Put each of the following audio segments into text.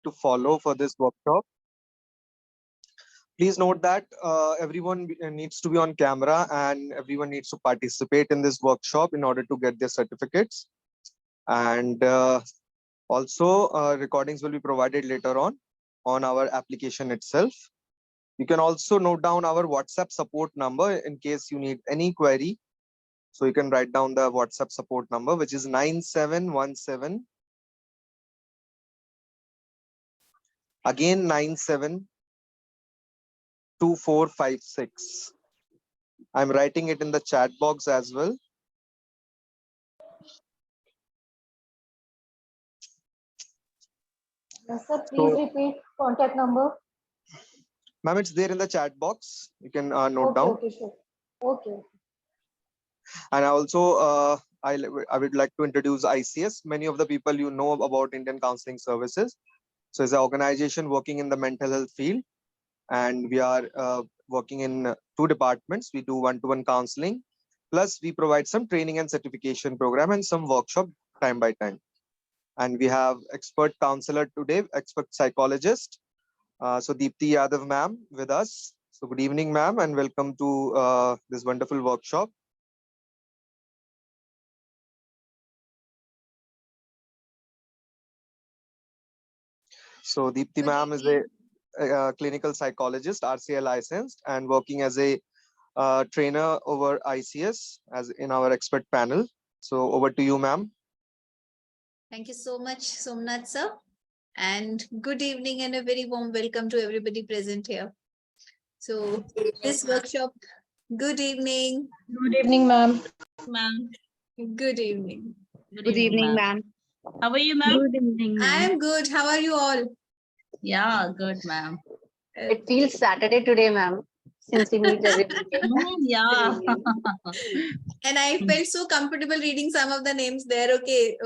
to follow for this workshop. Please note that everyone needs to be on camera and everyone needs to participate in this workshop in order to get their certificates. And also, recordings will be provided later on our application itself. You can also note down our WhatsApp support number in case you need any query. So you can write down the WhatsApp support number, which is 9717. Again, 972456. I'm writing it in the chat box as well. Yes, sir, please repeat contact number. Ma'am, it's there in the chat box. You can note down. Okay, sure. Okay. And also, I would like to introduce ICS. Many of the people you know about Indian Counseling Services. So it's an organization working in the mental health field. And we are working in 2 departments. We do one-to-one counseling. Plus, we provide some training and certification program and some workshop time by time. And we have expert counselor today, expert psychologist. So Deepti Yadav ma'am with us. So good evening, ma'am, and welcome to this wonderful workshop. So Deepti ma'am is a clinical psychologist, RCI licensed, and working as a trainer over ICS as in our expert panel. So over to you, ma'am. Thank you so much, Somnath sir. And good evening and a very warm welcome to everybody present here. So this workshop, good evening. Good evening, ma'am. Ma'am. Good evening. Good evening, ma'am. How are you, ma'am? Good evening, I ma'am. am good. How are you all? Yeah, good, ma'am. It feels Saturday today, ma'am, since we meet every weekend. Yeah. And I felt so comfortable reading some of the names there. Okay.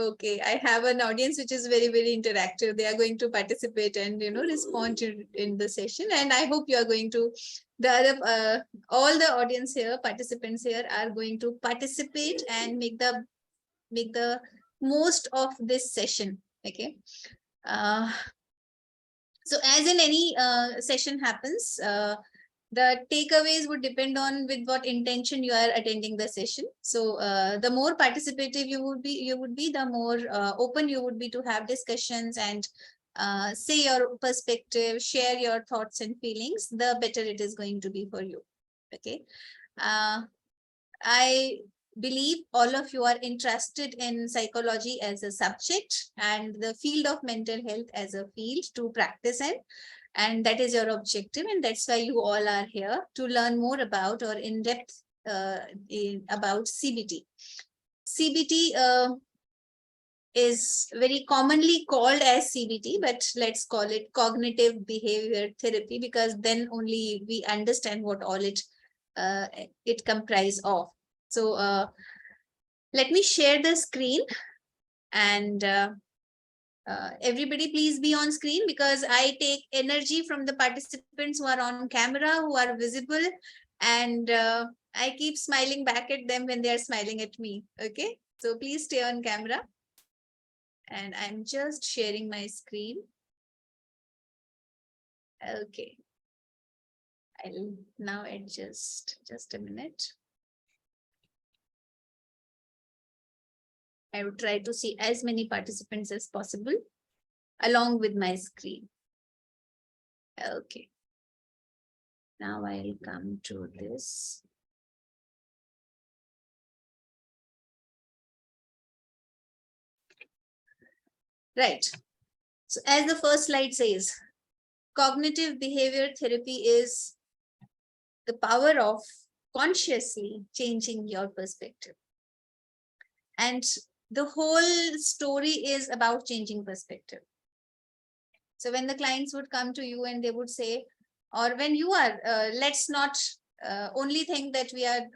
I have an audience which is very, very interactive. They are going to participate and respond in the session. And I hope you are going to all the audience here, participants here are going to participate and make the most of this session. Okay. So as in any session happens, the takeaways would depend on with what intention you are attending the session. So the more participative you would be, the more open you would be to have discussions and say your perspective, share your thoughts and feelings, the better it is going to be for you. Okay. I believe all of you are interested in psychology as a subject and the field of mental health as a field to practice in. And that is your objective. And that's why you all are here to learn more about or in depth about CBT. CBT is very commonly called as CBT, but let's call it cognitive behavior therapy because then only we understand what all it comprises of. So let me share the screen and everybody please be on screen because I take energy from the participants who are on camera, who are visible, and I keep smiling back at them when they are smiling at me. Okay, so please stay on camera. And I'm just sharing my screen. Okay. I'll now adjust just a minute. I will try to see as many participants as possible along with my screen. Okay. Now I'll come to this. Right. So as the first slide says, cognitive behavior therapy is the power of consciously changing your perspective. And the whole story is about changing perspective. So when the clients would come to you and they would say, or when you are, let's not only think that we are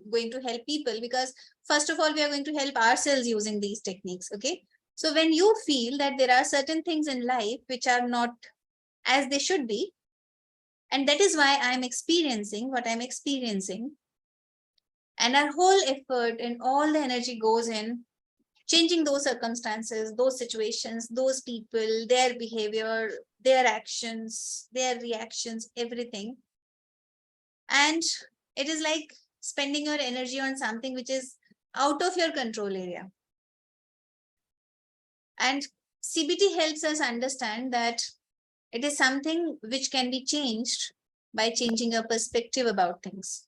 going to help people, because first of all, we are going to help ourselves using these techniques. Okay. So when you feel that there are certain things in life which are not as they should be, and that is why I'm experiencing what I'm experiencing, and our whole effort and all the energy goes in changing those circumstances, those situations, those people, their behavior, their actions, their reactions, everything. And it is like spending your energy on something which is out of your control area. And CBT helps us understand that it is something which can be changed by changing your perspective about things.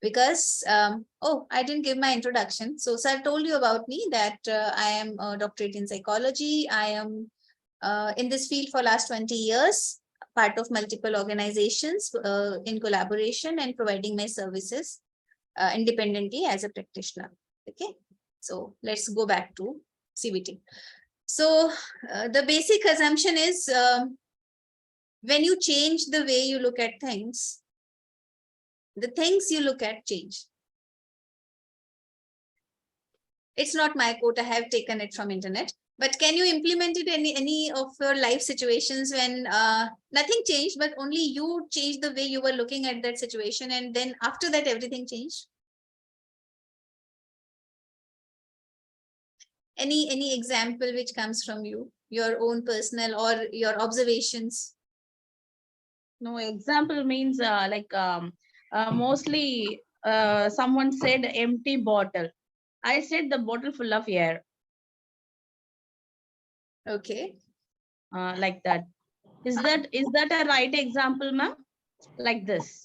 Because, I didn't give my introduction. So sir told you about me that I am a doctorate in psychology. I am in this field for last 20 years, part of multiple organizations in collaboration and providing my services independently as a practitioner. Okay, so let's go back to CBT. So the basic assumption is when you change the way you look at things, the things you look at change. It's not my quote, I have taken it from internet. But can you implement it in any of your life situations when nothing changed, but only you changed the way you were looking at that situation, and then after that everything changed? Any example which comes from you, your own personal or your observations? No, example means mostly someone said empty bottle. I said the bottle full of air. Okay. Like that. Is that a right example, ma'am? Like this.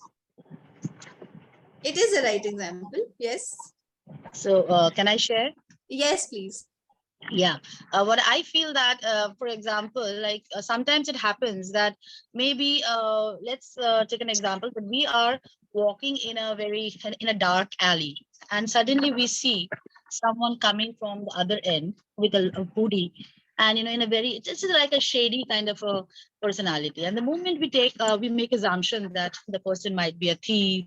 It is a right example. Yes. So can I share? Yes, please. Yeah, what I feel that, for example, like sometimes it happens that maybe let's take an example that we are walking in a dark alley, and suddenly we see someone coming from the other end with a hoodie, and in a very, this is like a shady kind of a personality. And the moment we make assumption that the person might be a thief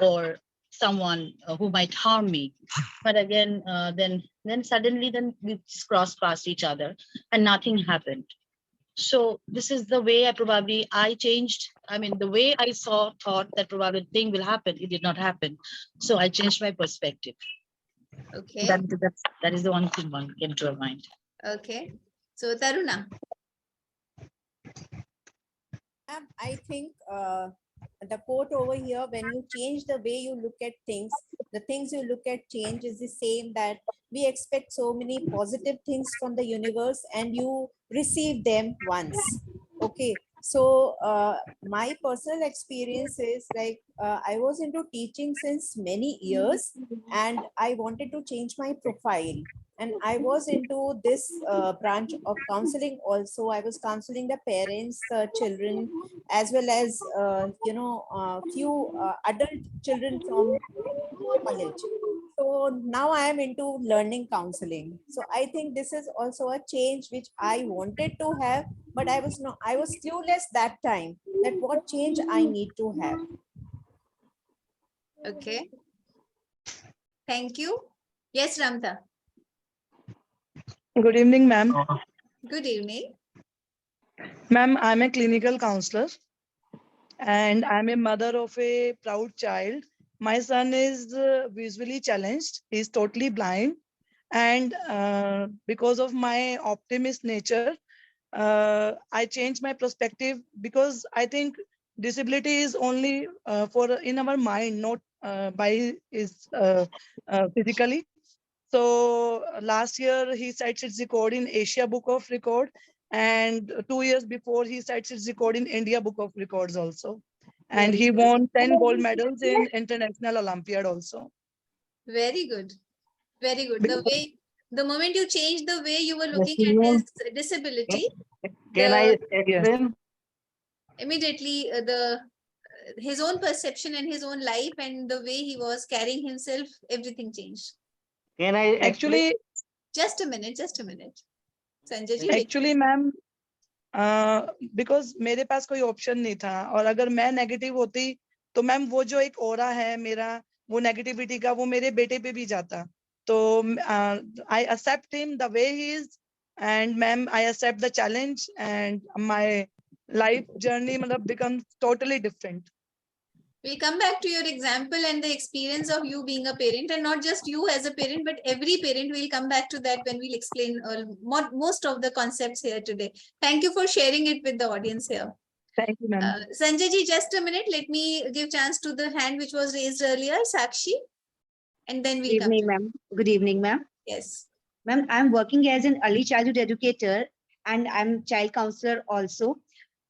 or someone who might harm me, but again, then suddenly then we just cross past each other and nothing happened. So this is the way I changed. I mean, the way I thought that probably thing will happen, it did not happen. So I changed my perspective. Okay. That is the one thing one came to our mind. Okay. So Taruna. I think the quote over here, when you change the way you look at things, the things you look at change, is the same that we expect so many positive things from the universe and you receive them once. Okay. So my personal experience is like I was into teaching since many years and I wanted to change my profile. And I was into this branch of counseling also. I was counseling the parents, children, as well as few adult children from college. So now I am into learning counseling. So I think this is also a change which I wanted to have, but I was clueless that time that what change I need to have. Okay. Thank you. Yes, Ramta. Good evening, ma'am. Good evening. Ma'am, I'm a clinical counselor and I'm a mother of a proud child. My son is visually challenged. He's totally blind. And because of my optimist nature, I changed my perspective because I think disability is only for in our mind, not by his physically. So last year he set its record in Asia Book of Record, and 2 years before he set its record in India Book of Records also. And Very he good. won 10 gold medals in International Olympiad also. Very good. Very good. The moment you change the way you were Yes, looking at his disability, Can I Yes. explain? immediately his own perception and his own life and the way he was carrying himself, everything changed. Can I explain? Just a minute. Sanjay ji. Actually, ma'am, because मेरे पास कोई option नहीं था, और अगर मैं negative होती तो ma'am वो जो एक ओरा है मेरा, वो नेगेटिविटी का, वो मेरे बेटे पे भी जाता. तो I accept him the way he is, and ma'am I accept the challenge, and my life journey मतलब becomes totally different. We'll come back to your example and the experience of you being a parent, and not just you as a parent, but every parent. We'll come back to that when we'll explain most of the concepts here today. Thank you for sharing it with the audience here. Thank you, ma'am. Sanjay ji, just a minute. Let me give chance to the hand which was raised earlier, Sakshi, and then we'll Good come. evening, ma'am. Good evening, ma'am. Yes. Ma'am, I'm working as an early childhood educator and I'm child counselor also.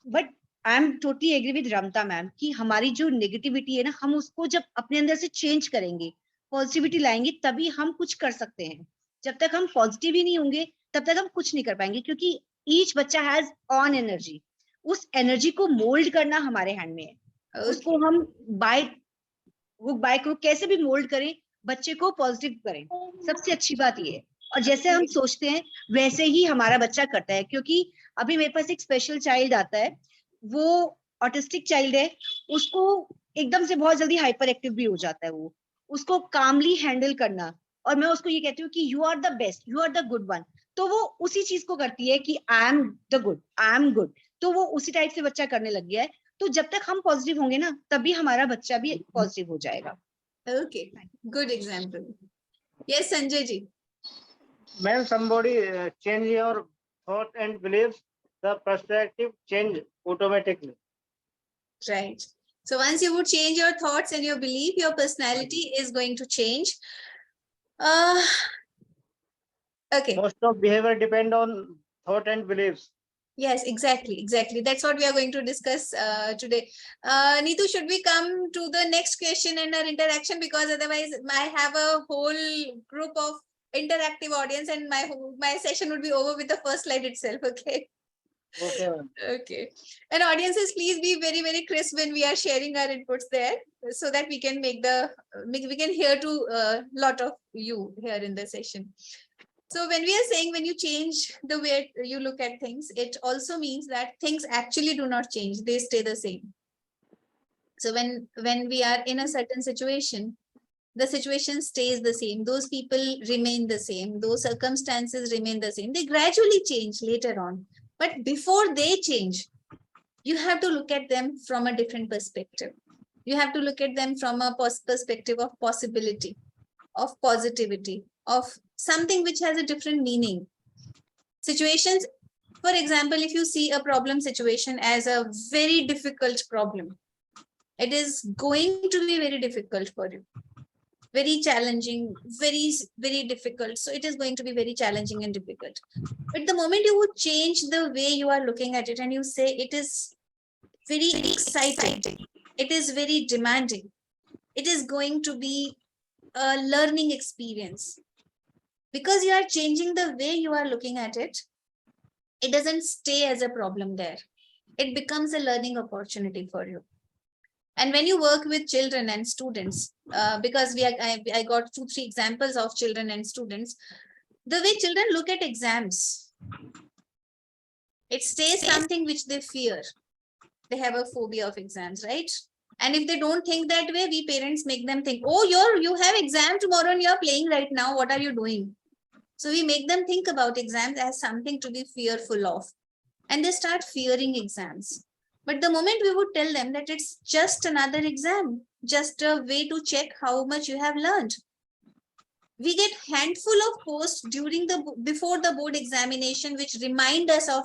But I'm totally agree with Ramta ma'am कि हमारी जो negativity है ना, हम उसको जब अपने अंदर से change करेंगे, positivity लाएंगे, तभी हम कुछ कर सकते हैं. जब तक हम positive ही नहीं होंगे, तब तक हम कुछ नहीं कर पाएंगे, क्योंकि each बच्चा has own energy. उस energy को mold करना हमारे hand में है. उसको हम by को कैसे भी mold करें, बच्चे को पॉजिटिव करें. सबसे अच्छी बात ये है. और जैसे हम सोचते हैं वैसे ही हमारा बच्चा करता है, क्योंकि अभी मेरे पास एक स्पेशल चाइल्ड आता है, वो ऑटिस्टिक चाइल्ड है, उसको एकदम से बहुत जल्दी हाइपर एक्टिव भी हो जाता है. वो उसको कामली हैंडल करना, और मैं उसको ये कहती हूँ कि you are the best, you are the good one. तो वो उसी चीज को करती है कि I am the good, I am good. तो वो उसी टाइप से बच्चा करने लग गया है. तो जब तक हम पॉजिटिव होंगे ना, तभी हमारा बच्चा भी पॉजिटिव हो जाएगा. Okay, good example. Yes, Sanjay ji. When somebody change your thought and beliefs, the perspective change automatically. Right. So once you would change your thoughts and your belief, your personality is going to change. Okay. Most of behavior depend on thought and beliefs. Yes, exactly. That's what we are going to discuss today. Neetu, should we come to the next question and our interaction? Because otherwise I have a whole group of interactive audience and my session would be over with the first slide itself. Okay. Okay, ma'am. Okay. And audiences, please be very, very crisp when we are sharing our inputs there, so that we can we can hear to a lot of you here in the session. So when we are saying when you change the way you look at things, it also means that things actually do not change. They stay the same. So when we are in a certain situation, the situation stays the same. Those people remain the same. Those circumstances remain the same. They gradually change later on. But before they change, you have to look at them from a different perspective. You have to look at them from a perspective of possibility, of positivity, of something which has a different meaning. Situations, for example, if you see a problem situation as a very difficult problem, it is going to be very difficult for you. Very challenging, very, very difficult. So it is going to be very challenging and difficult. But the moment you would change the way you are looking at it and you say it is very exciting, it is very demanding, it is going to be a learning experience. Because you are changing the way you are looking at it, it doesn't stay as a problem there. It becomes a learning opportunity for you. And when you work with children and students, because I got 2-3 examples of children and students, the way children look at exams, it stays something which they fear. They have a phobia of exams, right? And if they don't think that way, we parents make them think, oh, you have exam tomorrow and you're playing right now. What are you doing? So we make them think about exams as something to be fearful of. And they start fearing exams. But the moment we would tell them that it's just another exam, just a way to check how much you have learned. We get handful of posts before the board examination, which remind us of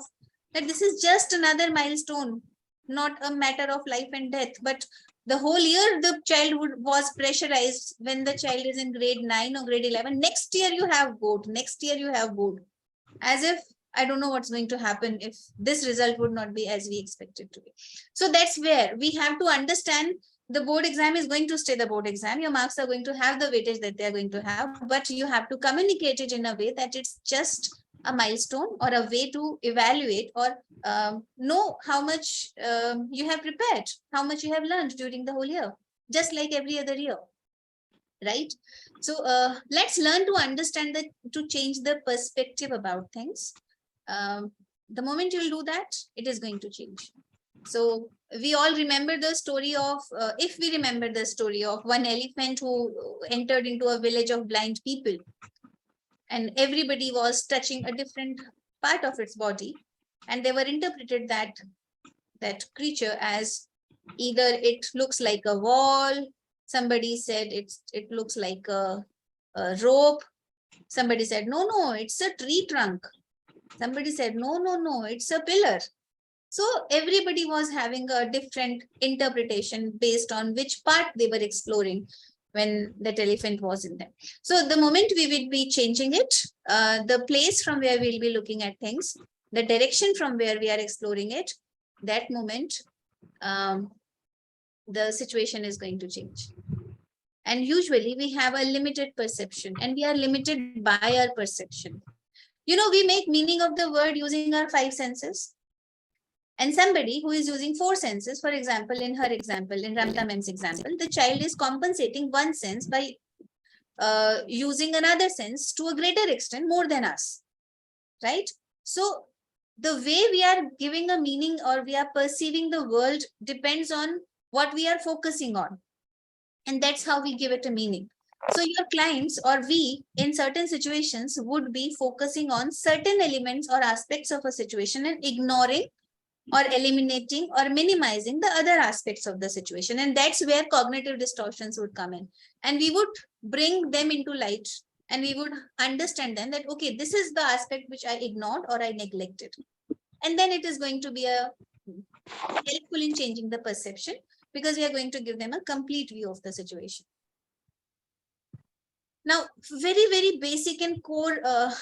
that this is just another milestone, not a matter of life and death. But the whole year the child was pressurized when the child is in grade 9 or grade 11. Next year you have board. Next year you have board. As if I don't know what's going to happen if this result would not be as we expect it to be. So that's where we have to understand the board exam is going to stay the board exam. Your marks are going to have the weightage that they're going to have, but you have to communicate it in a way that it's just a milestone or a way to evaluate or know how much you have prepared, how much you have learned during the whole year, just like every other year. Right? So let's learn to understand to change the perspective about things. The moment you'll do that, it is going to change. So we all remember the story of, if we remember the story of one elephant who entered into a village of blind people, and everybody was touching a different part of its body, and they were interpreted that creature as Either it looks like a wall, somebody said it looks like a rope, somebody said no, it's a tree trunk, somebody said no, it's a pillar. So everybody was having a different interpretation based on which part they were exploring when that elephant was in them. So the moment we will be changing it, the place from where we'll be looking at things, the direction from where we are exploring it, that moment, the situation is going to change. And usually we have a limited perception, and we are limited by our perception. You know, we make meaning of the word using our 5 senses. And somebody who is using 4 senses, for example, in her example, in Ramta Mem's example, the child is compensating one sense by using another sense to a greater extent more than us, right? So the way we are giving a meaning or we are perceiving the world depends on what we are focusing on. And that's how we give it a meaning. So your clients or we in certain situations would be focusing on certain elements or aspects of a situation and ignoring or eliminating or minimizing the other aspects of the situation. And that's where cognitive distortions would come in. And we would bring them into light and we would understand them that, okay, this is the aspect which I ignored or I neglected. And then it is going to be a helpful in changing the perception because we are going to give them a complete view of the situation. Now, very, very basic and core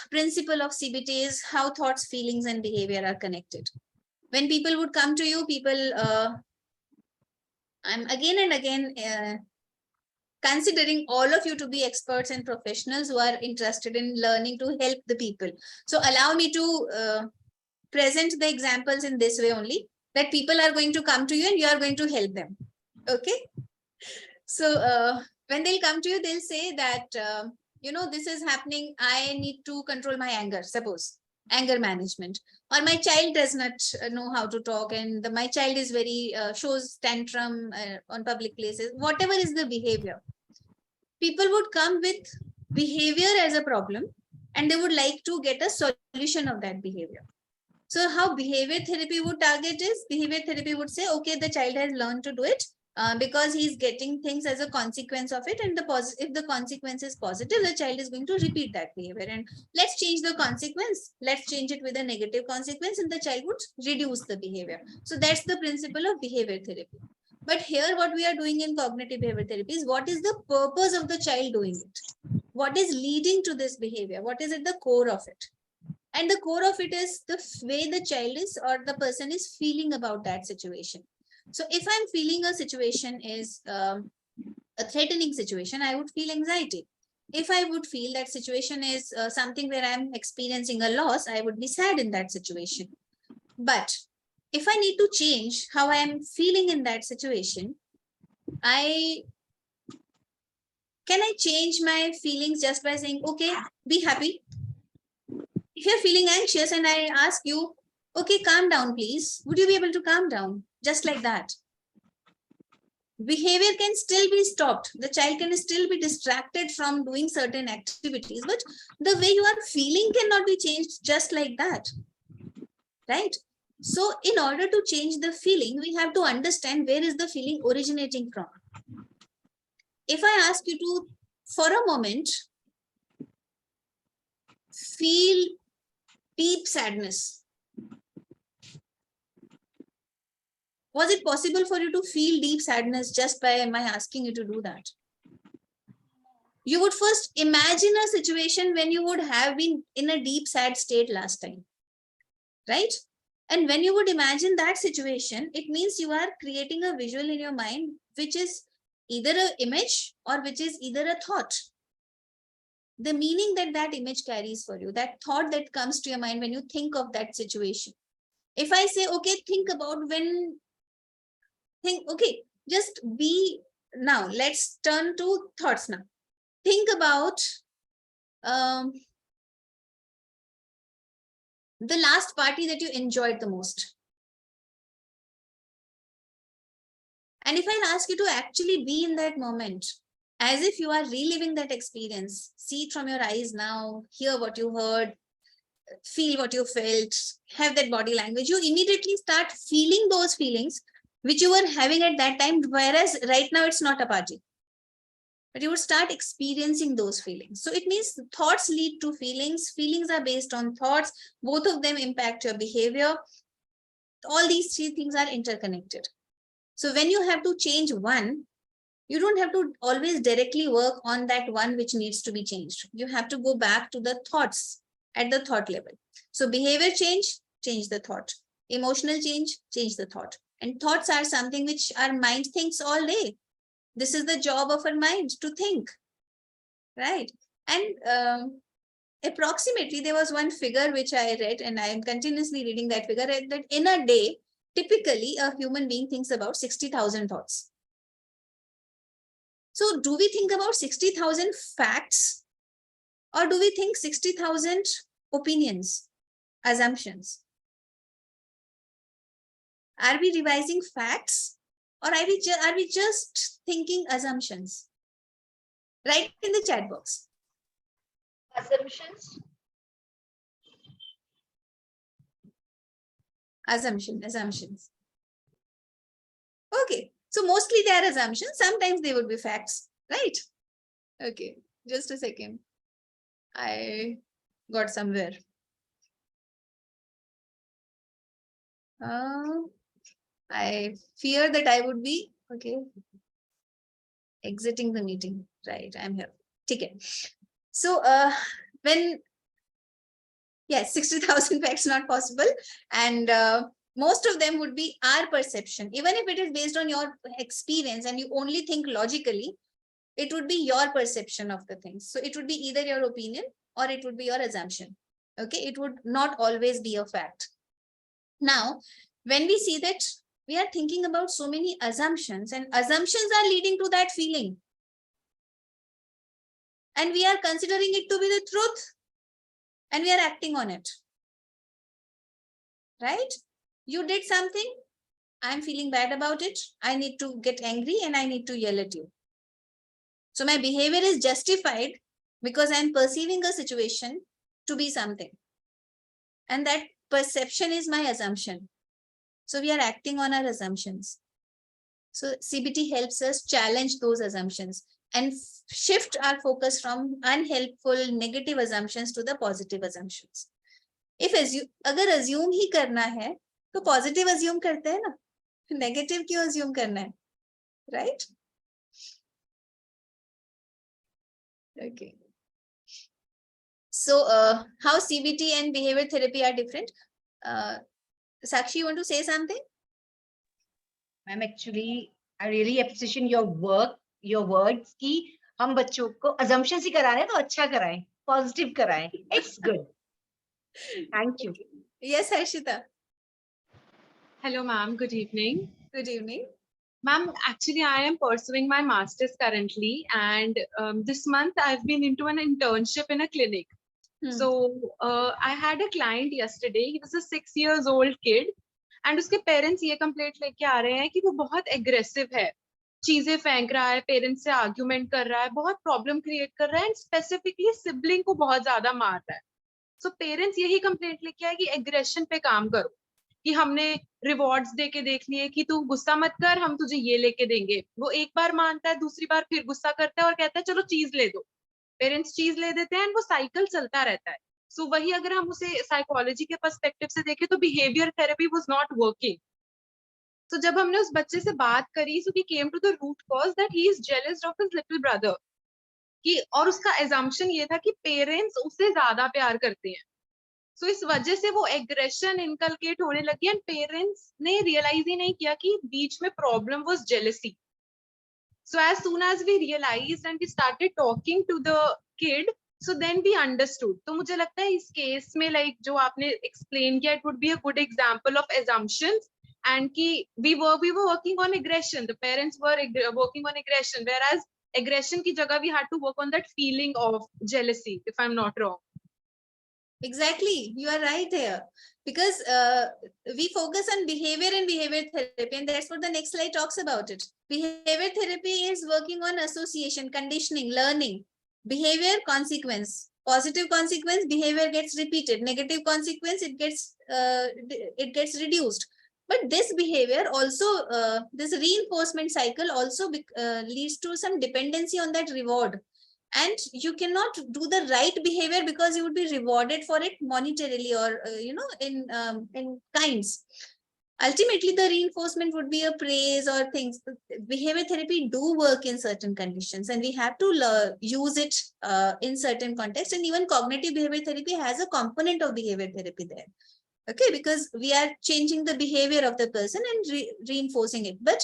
principle of CBT is how thoughts, feelings, and behavior are connected. When people would come to you, I'm again and again considering all of you to be experts and professionals who are interested in learning to help the people. So allow me to present the examples in this way only, that people are going to come to you and you are going to help them. Okay. So when they'll come to you, they'll say that, this is happening. I need to control my anger, suppose. Anger management, or my child does not know how to talk, and my child is very shows tantrum on public places. Whatever is the behavior, people would come with behavior as a problem, and they would like to get a solution of that behavior. So how behavior therapy would target is, behavior therapy would say, okay, the child has learned to do it because he's getting things as a consequence of it. And if the consequence is positive, the child is going to repeat that behavior. And let's change the consequence. Let's change it with a negative consequence and the child would reduce the behavior. So that's the principle of behavior therapy. But here what we are doing in cognitive behavior therapy is, what is the purpose of the child doing it? What is leading to this behavior? What is at the core of it? And the core of it is the way the child is or the person is feeling about that situation. So if I'm feeling a situation is a threatening situation, I would feel anxiety. If I would feel that situation is something where I'm experiencing a loss, I would be sad in that situation. But if I need to change how I am feeling in that situation, can I change my feelings just by saying, okay, be happy? If you're feeling anxious and I ask you, okay, calm down, please, would you be able to calm down? Just like that. Behavior can still be stopped. The child can still be distracted from doing certain activities, but the way you are feeling cannot be changed just like that. Right? So in order to change the feeling, we have to understand where is the feeling originating from. If I ask you to, for a moment, feel deep sadness, was it possible for you to feel deep sadness just by my asking you to do that? You would first imagine a situation when you would have been in a deep sad state last time, right? And when you would imagine that situation, it means you are creating a visual in your mind, which is either an image or which is either a thought. The meaning that that image carries for you, that thought that comes to your mind when you think of that situation. If I say, okay, think about okay, just be, now let's turn to thoughts now. Think about the last party that you enjoyed the most. And if I ask you to actually be in that moment, as if you are reliving that experience, see it from your eyes now, hear what you heard, feel what you felt, have that body language, you immediately start feeling those feelings. which you were having at that time, whereas right now it's not a party. But you would start experiencing those feelings. So it means thoughts lead to feelings. Feelings are based on thoughts. Both of them impact your behavior. All these three things are interconnected. So when you have to change one, you don't have to always directly work on that one which needs to be changed. You have to go back to the thoughts at the thought level. So behavior change the thought. Emotional change the thought. And thoughts are something which our mind thinks all day. This is the job of our mind, to think, right? And approximately, there was one figure which I read, and I am continuously reading that figure, that in a day, typically a human being thinks about 60,000 thoughts. So do we think about 60,000 facts, or do we think 60,000 opinions, assumptions? Are we revising facts, or are we just thinking assumptions? Write in the chat box. Assumptions. Assumptions. Okay, so mostly they are assumptions. Sometimes they would be facts, right? Okay, just a second. I got somewhere. I fear that I would be, okay, exiting the meeting. Right, I'm here. Okay. So when, yes, 60,000 facts not possible. And most of them would be our perception. Even if it is based on your experience and you only think logically, it would be your perception of the things. So it would be either your opinion or it would be your assumption. Okay, it would not always be a fact. Now, when we see that we are thinking about so many assumptions, and assumptions are leading to that feeling, and we are considering it to be the truth, and we are acting on it, right? You did something, I'm feeling bad about it, I need to get angry and I need to yell at you. So my behavior is justified because I'm perceiving a situation to be something, and that perception is my assumption. So we are acting on our assumptions. So CBT helps us challenge those assumptions and shift our focus from unhelpful negative assumptions to the positive assumptions. If अगर assume ही करना है, तो positive assume करते हैं ना, negative क्यों assume करना है, right? Okay. So how CBT and behavior therapy are different? Sakshi, you want to say something? Ma'am actually I really appreciate your work, your words कि हम बच्चों को assumptions ही करा रहे हैं तो अच्छा कराएं, पॉजिटिव कराएं. It's good. Thank you. Yes, Harshita. Hello, ma'am. Good evening. Good evening. Ma'am, actually, I am pursuing my master's currently, and this month I've been into an internship in a clinic. So I had a client yesterday. He was a 6 years old kid, and उसके parents ये complaint लेके आ रहे हैं कि वो बहुत aggressive है, चीजें फेंक रहा है, पेरेंट्स से आर्ग्यूमेंट कर रहा है, बहुत प्रॉब्लम क्रिएट कर रहा है, एंड स्पेसिफिकली सिबलिंग को बहुत ज्यादा मार रहा है. सो पेरेंट्स यही कंप्लेंट लेके आए कि एग्रेशन पे काम करो, कि हमने रिवॉर्ड्स दे के देख लिए कि तू गुस्सा मत कर, हम तुझे ये लेके देंगे. वो एक बार मानता है, दूसरी बार फिर गुस्सा करता है और कहता है चलो चीज ले दो. पेरेंट्स चीज ले देते हैं, एंड वो साइकिल चलता रहता है. सो वही अगर हम उसे साइकोलॉजी के पर्सपेक्टिव से देखें तो behaviour therapy was not working. तो जब हमने उस बच्चे से बात करी, so we came to the root cause that he is jealous of his little brother, कि और उसका एजम्पशन ये था कि पेरेंट्स उससे ज्यादा प्यार करते हैं. सो इस वजह से वो एग्रेशन इनकलकेट होने लगी, एंड पेरेंट्स ने रियलाइज ही नहीं किया कि बीच में problem was jealousy. So as soon as we realised and we started talking to the kid, so then we understood. तो मुझे लगता है इस केस में लाइक जो आपने एक्सप्लेन किया, it would be a good example of assumptions, and ki we were working on aggression, the parents were working on aggression, whereas aggression ki jagah we had to work on that feeling of jealousy, if I'm not wrong. Exactly, you are right there, because we focus on behavior and behavior therapy, and that's what the next slide talks about it. Behavior therapy is working on association, conditioning, learning. Behavior, consequence. Positive consequence, behavior gets repeated. Negative consequence, it gets reduced. But this behavior also, this reinforcement cycle also leads to some dependency on that reward. And you cannot do the right behavior because you would be rewarded for it monetarily or, in kinds. Ultimately, the reinforcement would be a praise or things. Behavior therapy do work in certain conditions, and we have to use it in certain contexts. And even cognitive behavior therapy has a component of behavior therapy there. Okay, because we are changing the behavior of the person and reinforcing it. But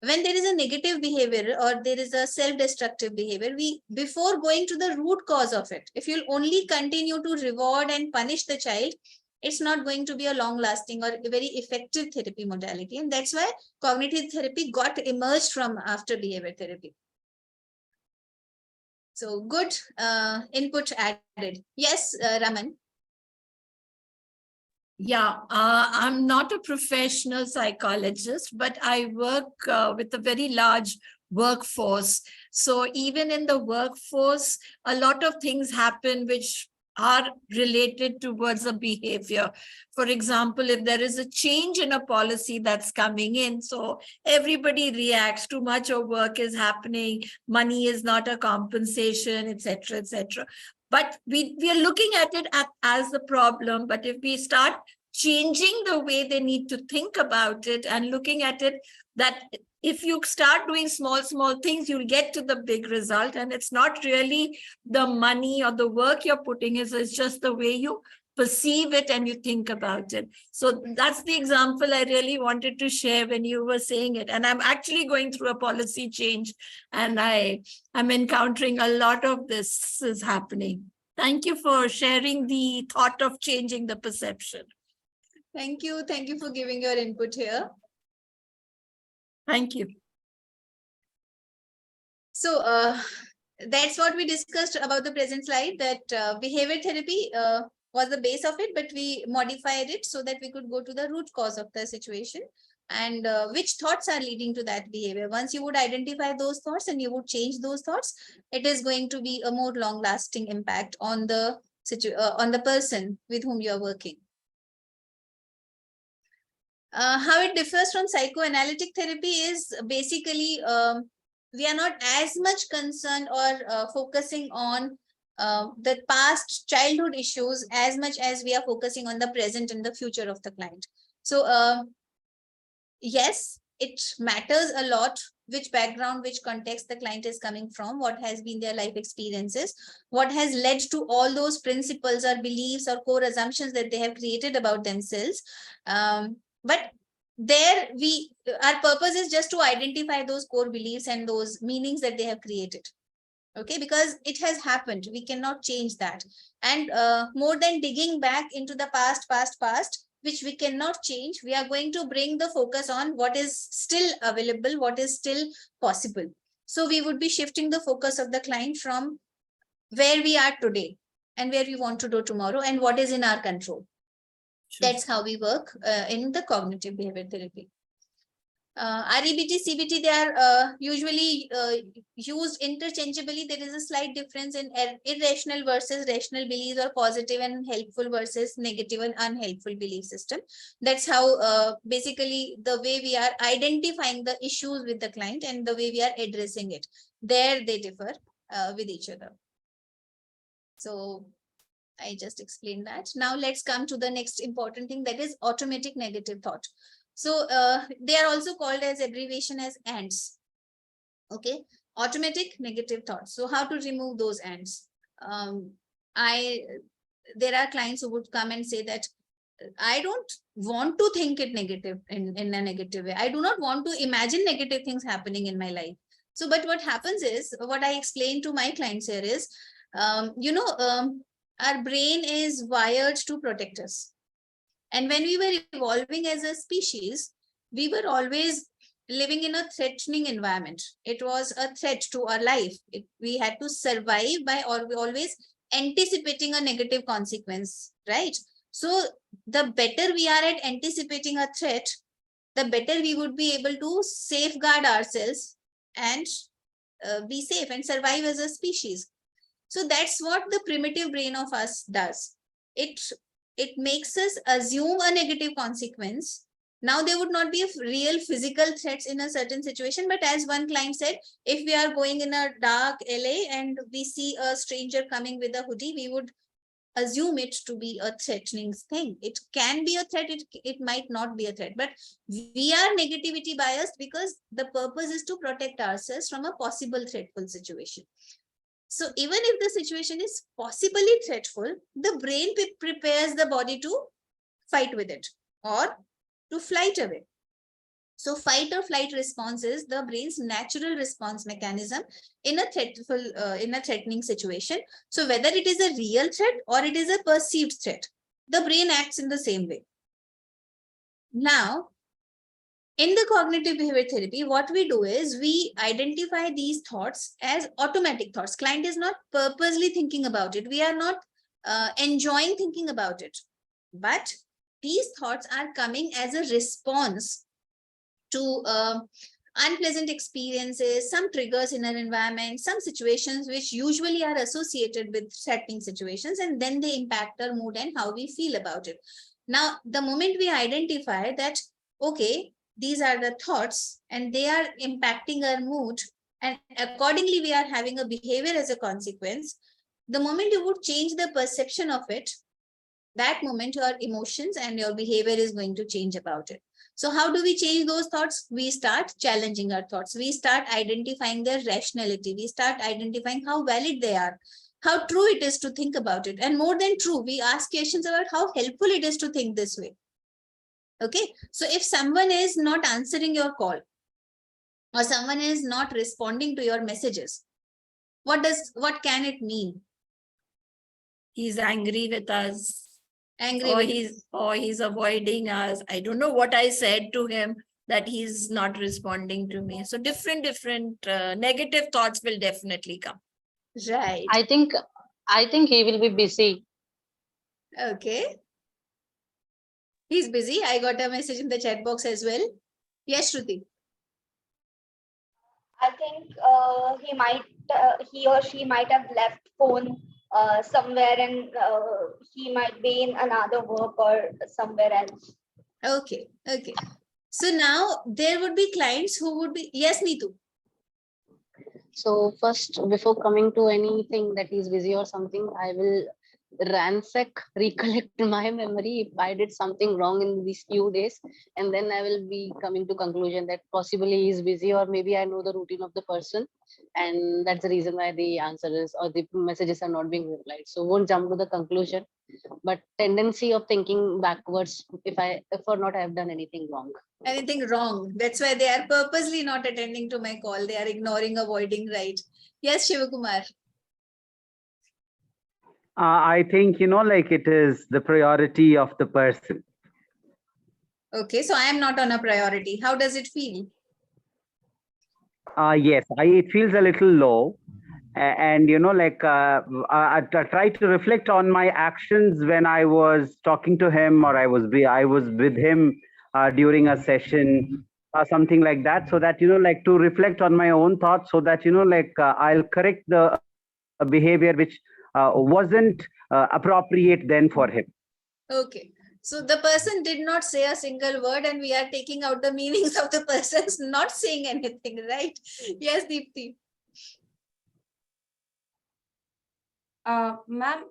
when there is a negative behavior or there is a self-destructive behavior, before going to the root cause of it, if you'll only continue to reward and punish the child, it's not going to be a long-lasting or a very effective therapy modality. And that's why cognitive therapy got emerged from after behavior therapy. So good input added. Yes, Raman. Yeah, I'm not a professional psychologist, but I work with a very large workforce. So even in the workforce, a lot of things happen which are related towards a behavior. For example, if there is a change in a policy that's coming in, so everybody reacts, too much of work is happening, money is not a compensation, etc., etc. But we are looking at it as the problem. But if we start changing the way they need to think about it and looking at it, that if you start doing small things, you'll get to the big result. And it's not really the money or the work you're putting, it's just the way you perceive it and you think about it. So that's the example I really wanted to share when you were saying it. And I'm actually going through a policy change, and I'm encountering a lot of this is happening. Thank you for sharing the thought of changing the perception. Thank you. Thank you for giving your input here. Thank you. So that's what we discussed about the present slide, that behavior therapy was the base of it, but we modified it so that we could go to the root cause of the situation and which thoughts are leading to that behavior. Once you would identify those thoughts and you would change those thoughts, it is going to be a more long-lasting impact on the person with whom you are working. How it differs from psychoanalytic therapy is basically we are not as much concerned or focusing on the past childhood issues as much as we are focusing on the present and the future of the client. So yes, it matters a lot which background, which context the client is coming from, what has been their life experiences, what has led to all those principles or beliefs or core assumptions that they have created about themselves. But there our purpose is just to identify those core beliefs and those meanings that they have created. Okay, because it has happened, we cannot change that. And more than digging back into the past, which we cannot change, we are going to bring the focus on what is still available, what is still possible. So we would be shifting the focus of the client from where we are today and where we want to go tomorrow and what is in our control. Sure. That's how we work in the cognitive behavior therapy. REBT, CBT, they are usually used interchangeably. There is a slight difference in irrational versus rational beliefs, or positive and helpful versus negative and unhelpful belief system. That's how basically the way we are identifying the issues with the client and the way we are addressing it. There they differ with each other. So I just explained that. Now let's come to the next important thing, that is automatic negative thought. So they are also called as abbreviation as ANTs. Okay, automatic negative thoughts. So how to remove those ANTs? There are clients who would come and say that I don't want to think it negative in a negative way. I do not want to imagine negative things happening in my life. So, but what happens is, what I explain to my clients here is, our brain is wired to protect us. And when we were evolving as a species, we were always living in a threatening environment. It was a threat to our life. We had to survive by always anticipating a negative consequence, right? So the better we are at anticipating a threat, the better we would be able to safeguard ourselves and be safe and survive as a species. So that's what the primitive brain of us does. It makes us assume a negative consequence Now there would not be a real physical threats in a certain situation, but as one client said, if we are going in a dark LA and we see a stranger coming with a hoodie, we would assume it to be a threatening thing. It can be a threat, it might not be a threat, but we are negativity biased because the purpose is to protect ourselves from a possible threatful situation. So even if the situation is possibly threatful, the brain prepares the body to fight with it or to flight away. So fight or flight response is the brain's natural response mechanism in a threatening situation. So whether it is a real threat or it is a perceived threat, the brain acts in the same way. Now, in the cognitive behavior therapy, what we do is we identify these thoughts as automatic thoughts. Client is not purposely thinking about it. We are not enjoying thinking about it. But these thoughts are coming as a response to unpleasant experiences, some triggers in our environment, some situations which usually are associated with threatening situations, and then they impact our mood and how we feel about it. Now, the moment we identify that, okay, these are the thoughts and they are impacting our mood, and accordingly we are having a behavior as a consequence, the moment you would change the perception of it, that moment your emotions and your behavior is going to change about it. So how do we change those thoughts? We start challenging our thoughts. We start identifying their rationality. We start identifying how valid they are, how true it is to think about it. And more than true, we ask questions about how helpful it is to think this way. Okay, so if someone is not answering your call or someone is not responding to your messages, what can it mean? He's angry with us. Angry or he's avoiding us. I don't know what I said to him that he's not responding to me. So different negative thoughts will definitely come. Right. I think he will be busy. Okay. He's busy. I got a message in the chat box as well. Yes, Shruti. I think he or she might have left phone somewhere, and he might be in another work or somewhere else. Okay. Okay. So now there would be clients who would be, yes, Neetu. So first, before coming to anything that he's busy or something, I will recollect my memory if I did something wrong in these few days, and then I will be coming to conclusion that possibly he's busy, or maybe I know the routine of the person, and that's the reason why the answer is or the messages are not being replied. So won't jump to the conclusion, but tendency of thinking backwards if or not I have done anything wrong. Anything wrong. That's why they are purposely not attending to my call. They are ignoring, avoiding, right? Yes, Shivakumar. I think, like it is the priority of the person. Okay, so I am not on a priority. How does it feel? Yes, it feels a little low. And, I try to reflect on my actions when I was talking to him, or I was with him during a session, something like that. So that, to reflect on my own thoughts, so that, I'll correct the behavior which wasn't appropriate then for him. Okay. So the person did not say a single word, and we are taking out the meanings of the person's not saying anything, right? Yes, Deepti. Ma'am,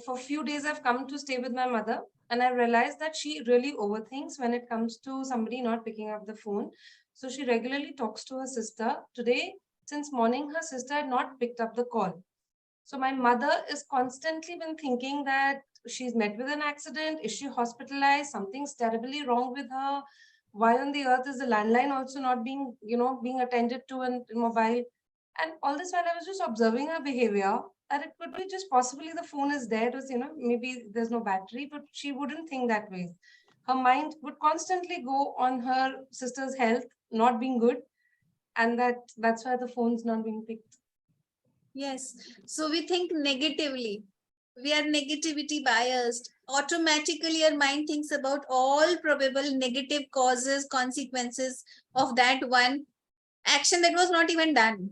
for a few days I've come to stay with my mother, and I realized that she really overthinks when it comes to somebody not picking up the phone. So she regularly talks to her sister. Today, since morning, her sister had not picked up the call. So my mother is constantly been thinking that she's met with an accident. Is she hospitalized? Something's terribly wrong with her. Why on the earth is the landline also not being attended to in mobile? And all this while I was just observing her behavior, that it could be just possibly the phone is dead, or maybe there's no battery, but she wouldn't think that way. Her mind would constantly go on her sister's health not being good, and that's why the phone's not being picked. Yes. So we think negatively. We are negativity biased. Automatically, your mind thinks about all probable negative causes, consequences of that one action that was not even done.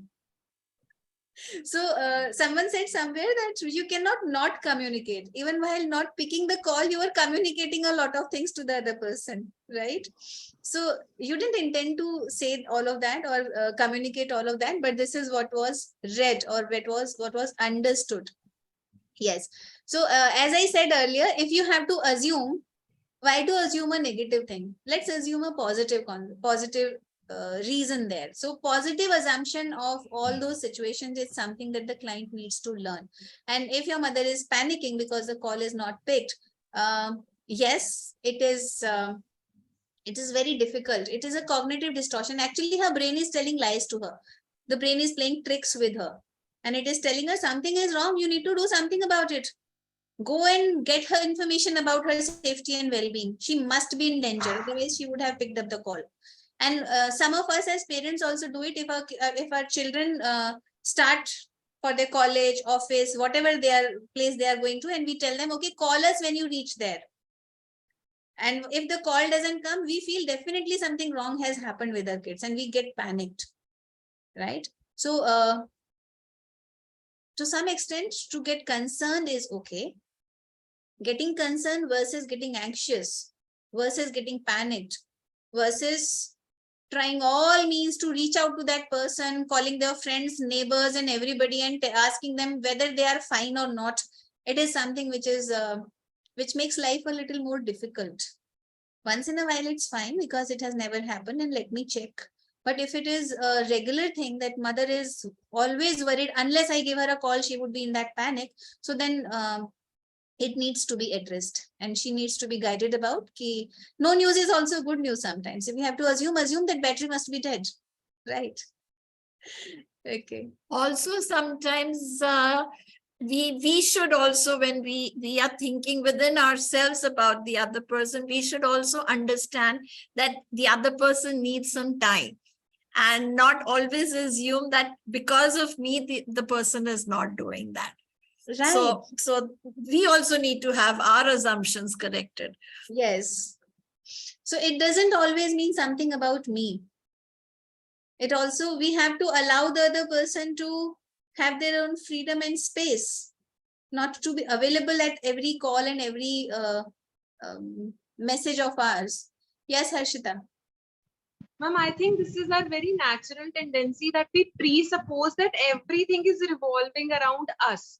So someone said somewhere that you cannot not communicate. Even while not picking the call, you are communicating a lot of things to the other person, right? So you didn't intend to say all of that or communicate all of that, but this is what was read or what was understood. Yes. So as I said earlier, if you have to assume, why to assume a negative thing? Let's assume a positive reason there. So positive assumption of all those situations is something that the client needs to learn. And if your mother is panicking because the call is not picked, yes, it is very difficult. It is a cognitive distortion. Actually, her brain is telling lies to her. The brain is playing tricks with her. And it is telling her something is wrong. You need to do something about it. Go and get her information about her safety and well-being. She must be in danger. Otherwise, she would have picked up the call. And some of us as parents also do it. If our children start for their college, office, whatever their place they are going to, and we tell them, okay, call us when you reach there. And if the call doesn't come, we feel definitely something wrong has happened with our kids and we get panicked, right? So to some extent, to get concerned is okay. Getting concerned versus getting anxious versus getting panicked versus trying all means to reach out to that person, calling their friends, neighbors, and everybody and asking them whether they are fine or not. It is something which is which makes life a little more difficult. Once in a while, it's fine because it has never happened and let me check. But if it is a regular thing that mother is always worried, unless I give her a call, she would be in that panic. So then it needs to be addressed and she needs to be guided about ki no news is also good news sometimes. If we have to assume that battery must be dead, right? Okay. Also, sometimes we should also, when we are thinking within ourselves about the other person, we should also understand that the other person needs some time and not always assume that because of me, the person is not doing that. Right. So we also need to have our assumptions corrected. Yes. So it doesn't always mean something about me. It also, we have to allow the other person to have their own freedom and space, not to be available at every call and every message of ours. Yes, Harshita. Ma'am, I think this is a very natural tendency that we presuppose that everything is revolving around us.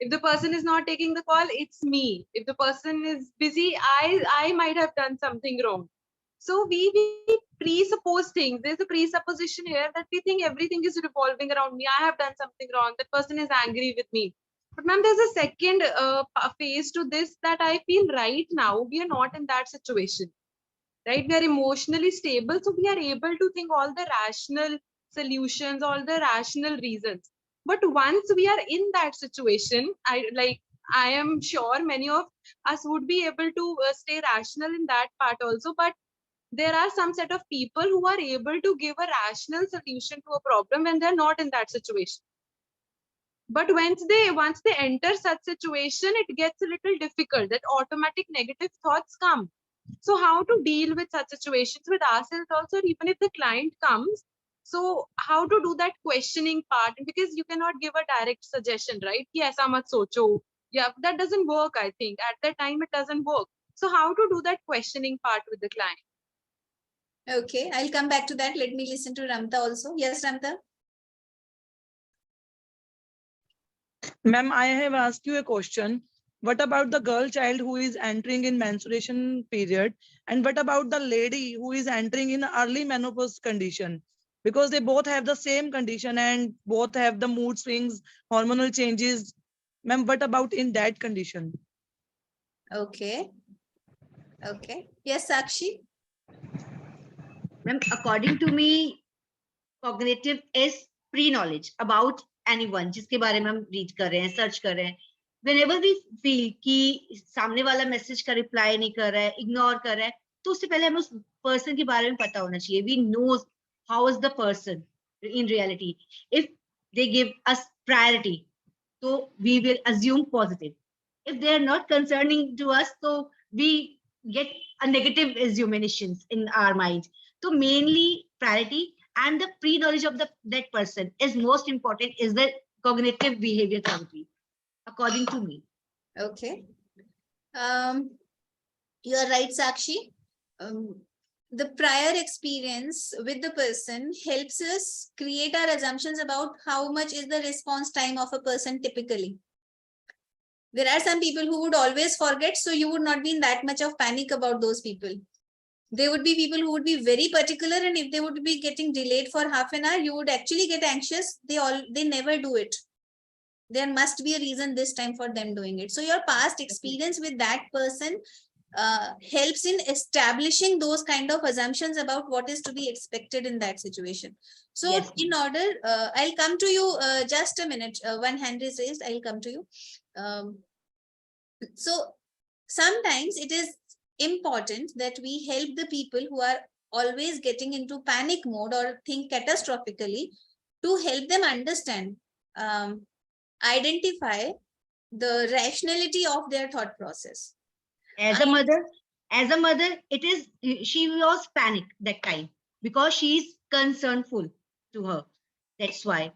If the person is not taking the call, it's me. If the person is busy, I might have done something wrong. So we presuppose things. There's a presupposition here that we think everything is revolving around me. I have done something wrong. That person is angry with me. But ma'am, there's a second phase to this that I feel right now we are not in that situation. Right? We are emotionally stable. So we are able to think all the rational solutions, all the rational reasons. But once we are in that situation, I am sure many of us would be able to stay rational in that part also. But there are some set of people who are able to give a rational solution to a problem when they're not in that situation. But once they enter such situation, it gets a little difficult. That automatic negative thoughts come. So how to deal with such situations with ourselves also, even if the client comes. So how to do that questioning part, because you cannot give a direct suggestion, right? Yes, mat socho. Yeah, that doesn't work. I think at that time it doesn't work. So how to do that questioning part with the client? Okay, I'll come back to that. Let me listen to Ramta also. Yes, Ramta. Ma'am, I have asked you a question. What about the girl child who is entering in menstruation period? And what about the lady who is entering in early menopause condition? Because they both have the same condition and both have the mood swings, hormonal changes. Ma'am, what about in that condition? Okay. Okay. Yes, Sakshi. Ma'am, according to me, cognitive is pre-knowledge about anyone जिसके बारे में हम read कर रहे हैं, search कर रहे हैं. Whenever we feel कि सामने वाला message का reply नहीं कर रहा है, ignore कर रहा है, तो उससे पहले हमें उस person के बारे में पता होना चाहिए. We know how is the person in reality. If they give us priority, so we will assume positive. If they are not concerning to us, so we get a negative assumptions in our mind. So mainly priority and the pre-knowledge of that person is most important, is the cognitive behavior therapy, according to me. Okay. You are right, Sakshi. The prior experience with the person helps us create our assumptions about how much is the response time of a person typically. There are some people who would always forget, so you would not be in that much of panic about those people. There would be people who would be very particular, and if they would be getting delayed for half an hour, you would actually get anxious. They never do it. There must be a reason this time for them doing it. So your past experience with that person helps in establishing those kind of assumptions about what is to be expected in that situation. So Yes, in order, I'll come to you just a minute. One hand is raised. I'll come to you. So sometimes it is important that we help the people who are always getting into panic mode or think catastrophically, to help them understand, identify the rationality of their thought process. As a mother, it is, she was panicked that time because she is concernful to her. That's why.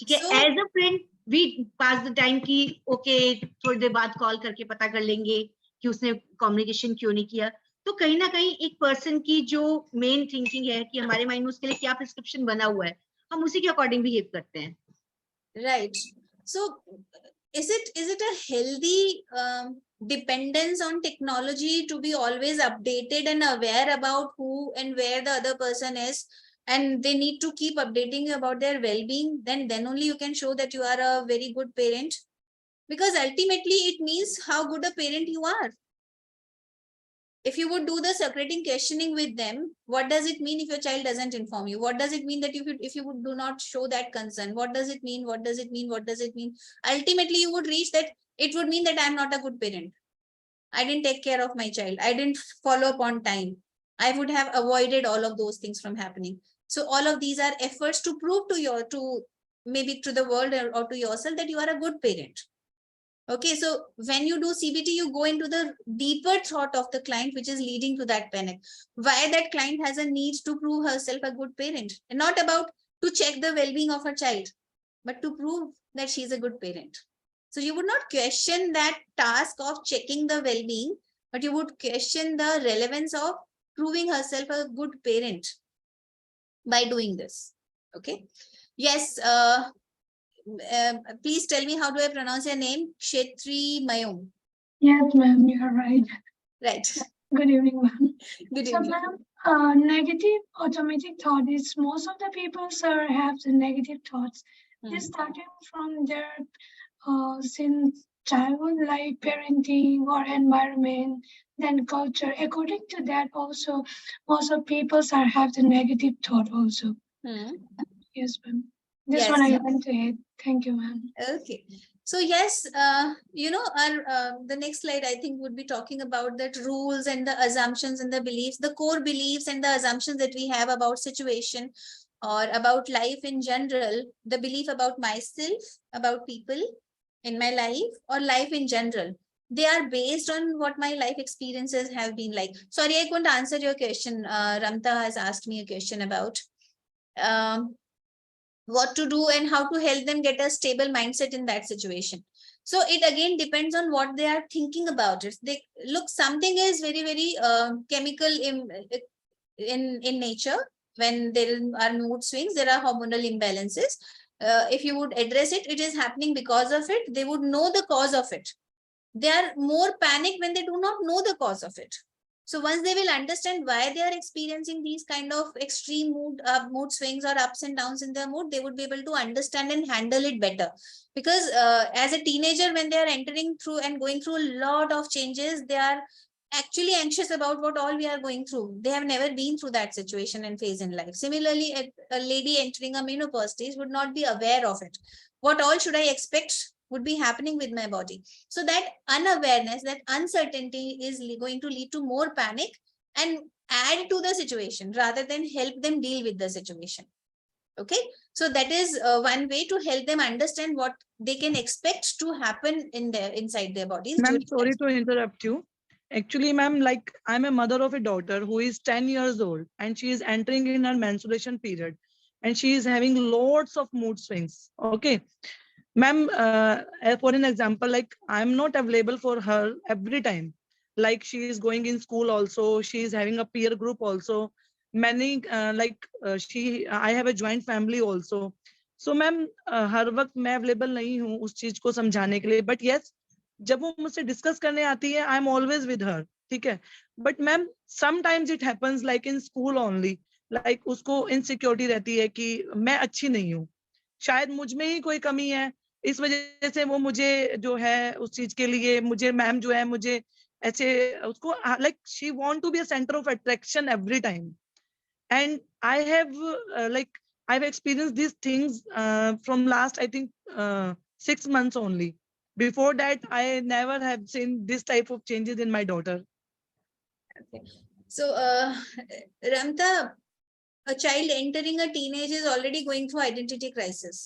Okay, So- as a friend, we pass the time ki okay, थोड़ी देर बाद call करके पता कर लेंगे कि उसने communication क्यों नहीं किया. तो कहीं ना कहीं एक person की जो main thinking है कि हमारे mind में उसके लिए क्या prescription बना हुआ है, हम उसी के according behave करते हैं. Right. So is it a healthy dependence on technology to be always updated and aware about who and where the other person is, and they need to keep updating you about their well-being? Then only you can show that you are a very good parent, because ultimately it means how good a parent you are. If you would do the Socratic questioning with them, what does it mean if your child doesn't inform you? What does it mean that if you would do not show that concern? What does it mean? What does it mean? What does it mean? Ultimately, you would reach that it would mean that I'm not a good parent. I didn't take care of my child. I didn't follow up on time. I would have avoided all of those things from happening. So all of these are efforts to prove to maybe to the world or to yourself that you are a good parent. Okay, so when you do CBT, you go into the deeper thought of the client, which is leading to that panic. Why that client has a need to prove herself a good parent, and not about to check the well-being of her child, but to prove that she's a good parent. So you would not question that task of checking the well-being, but you would question the relevance of proving herself a good parent by doing this. Okay. Yes. Please tell me, how do I pronounce your name? Kshetri Mayum. Yes, ma'am, you are right. Right. Good evening, ma'am. Good So, evening. ma'am, negative automatic thought is most of the people, sir, have the negative thoughts. They started from their since childhood, like parenting or environment, then culture. According to that, also most of people are have the negative thought also. Yes, ma'am. This Yes. one I want to add. Thank you, ma'am. Okay. So yes, you know, our the next slide I think would be talking about that rules and the assumptions and the beliefs, the core beliefs and the assumptions that we have about situation or about life in general, the belief about myself, about people in my life, or life in general. They are based on what my life experiences have been like. Sorry, I couldn't answer your question. Ramta has asked me a question about what to do and how to help them get a stable mindset in that situation. So it again depends on what they are thinking about it. They look, something is very chemical in nature. When there are mood swings, there are hormonal imbalances. If you would address it, it is happening because of it. They would know the cause of it. They are more panicked when they do not know the cause of it. So once they will understand why they are experiencing these kind of extreme mood swings or ups and downs in their mood, they would be able to understand and handle it better. Because as a teenager, when they are entering through and going through a lot of changes, they are actually anxious about what all we are going through. They have never been through that situation and phase in life. Similarly, a lady entering a menopause stage would not be aware of it. What all should I expect would be happening with my body? So that unawareness, that uncertainty is going to lead to more panic and add to the situation rather than help them deal with the situation. Okay, so that is one way to help them understand what they can expect to happen in their inside their bodies. Ma'am, sorry to interrupt you. Actually, ma'am, like I'm a mother of a daughter who is 10 years old and she is entering in her menstruation period and she is having lots of mood swings. Okay. Ma'am, for an example, like I'm not available for her every time. Like she is going in school also, she is having a peer group also. Many I have a joint family also. So ma'am हर वक्त मैं available नहीं हूँ उस चीज को समझाने के लिए. बट यस, जब वो मुझसे डिस्कस करने आती है, I am always with her. ठीक है. But ma'am sometimes it happens like in school only. Like उसको इनसिक्योरिटी रहती है कि मैं अच्छी नहीं हूँ, शायद मुझ में ही कोई कमी है. इस वजह से वो मुझे जो है उस चीज के लिए मुझे मैम जो है मुझे ऐसे उसको like she want to be a centre of attraction every time. And I have I've experienced these things from last I think 6 months only. Before that I never have seen this type of changes in my daughter. Okay. So Ramta, a child entering a teenage is already going through identity crisis.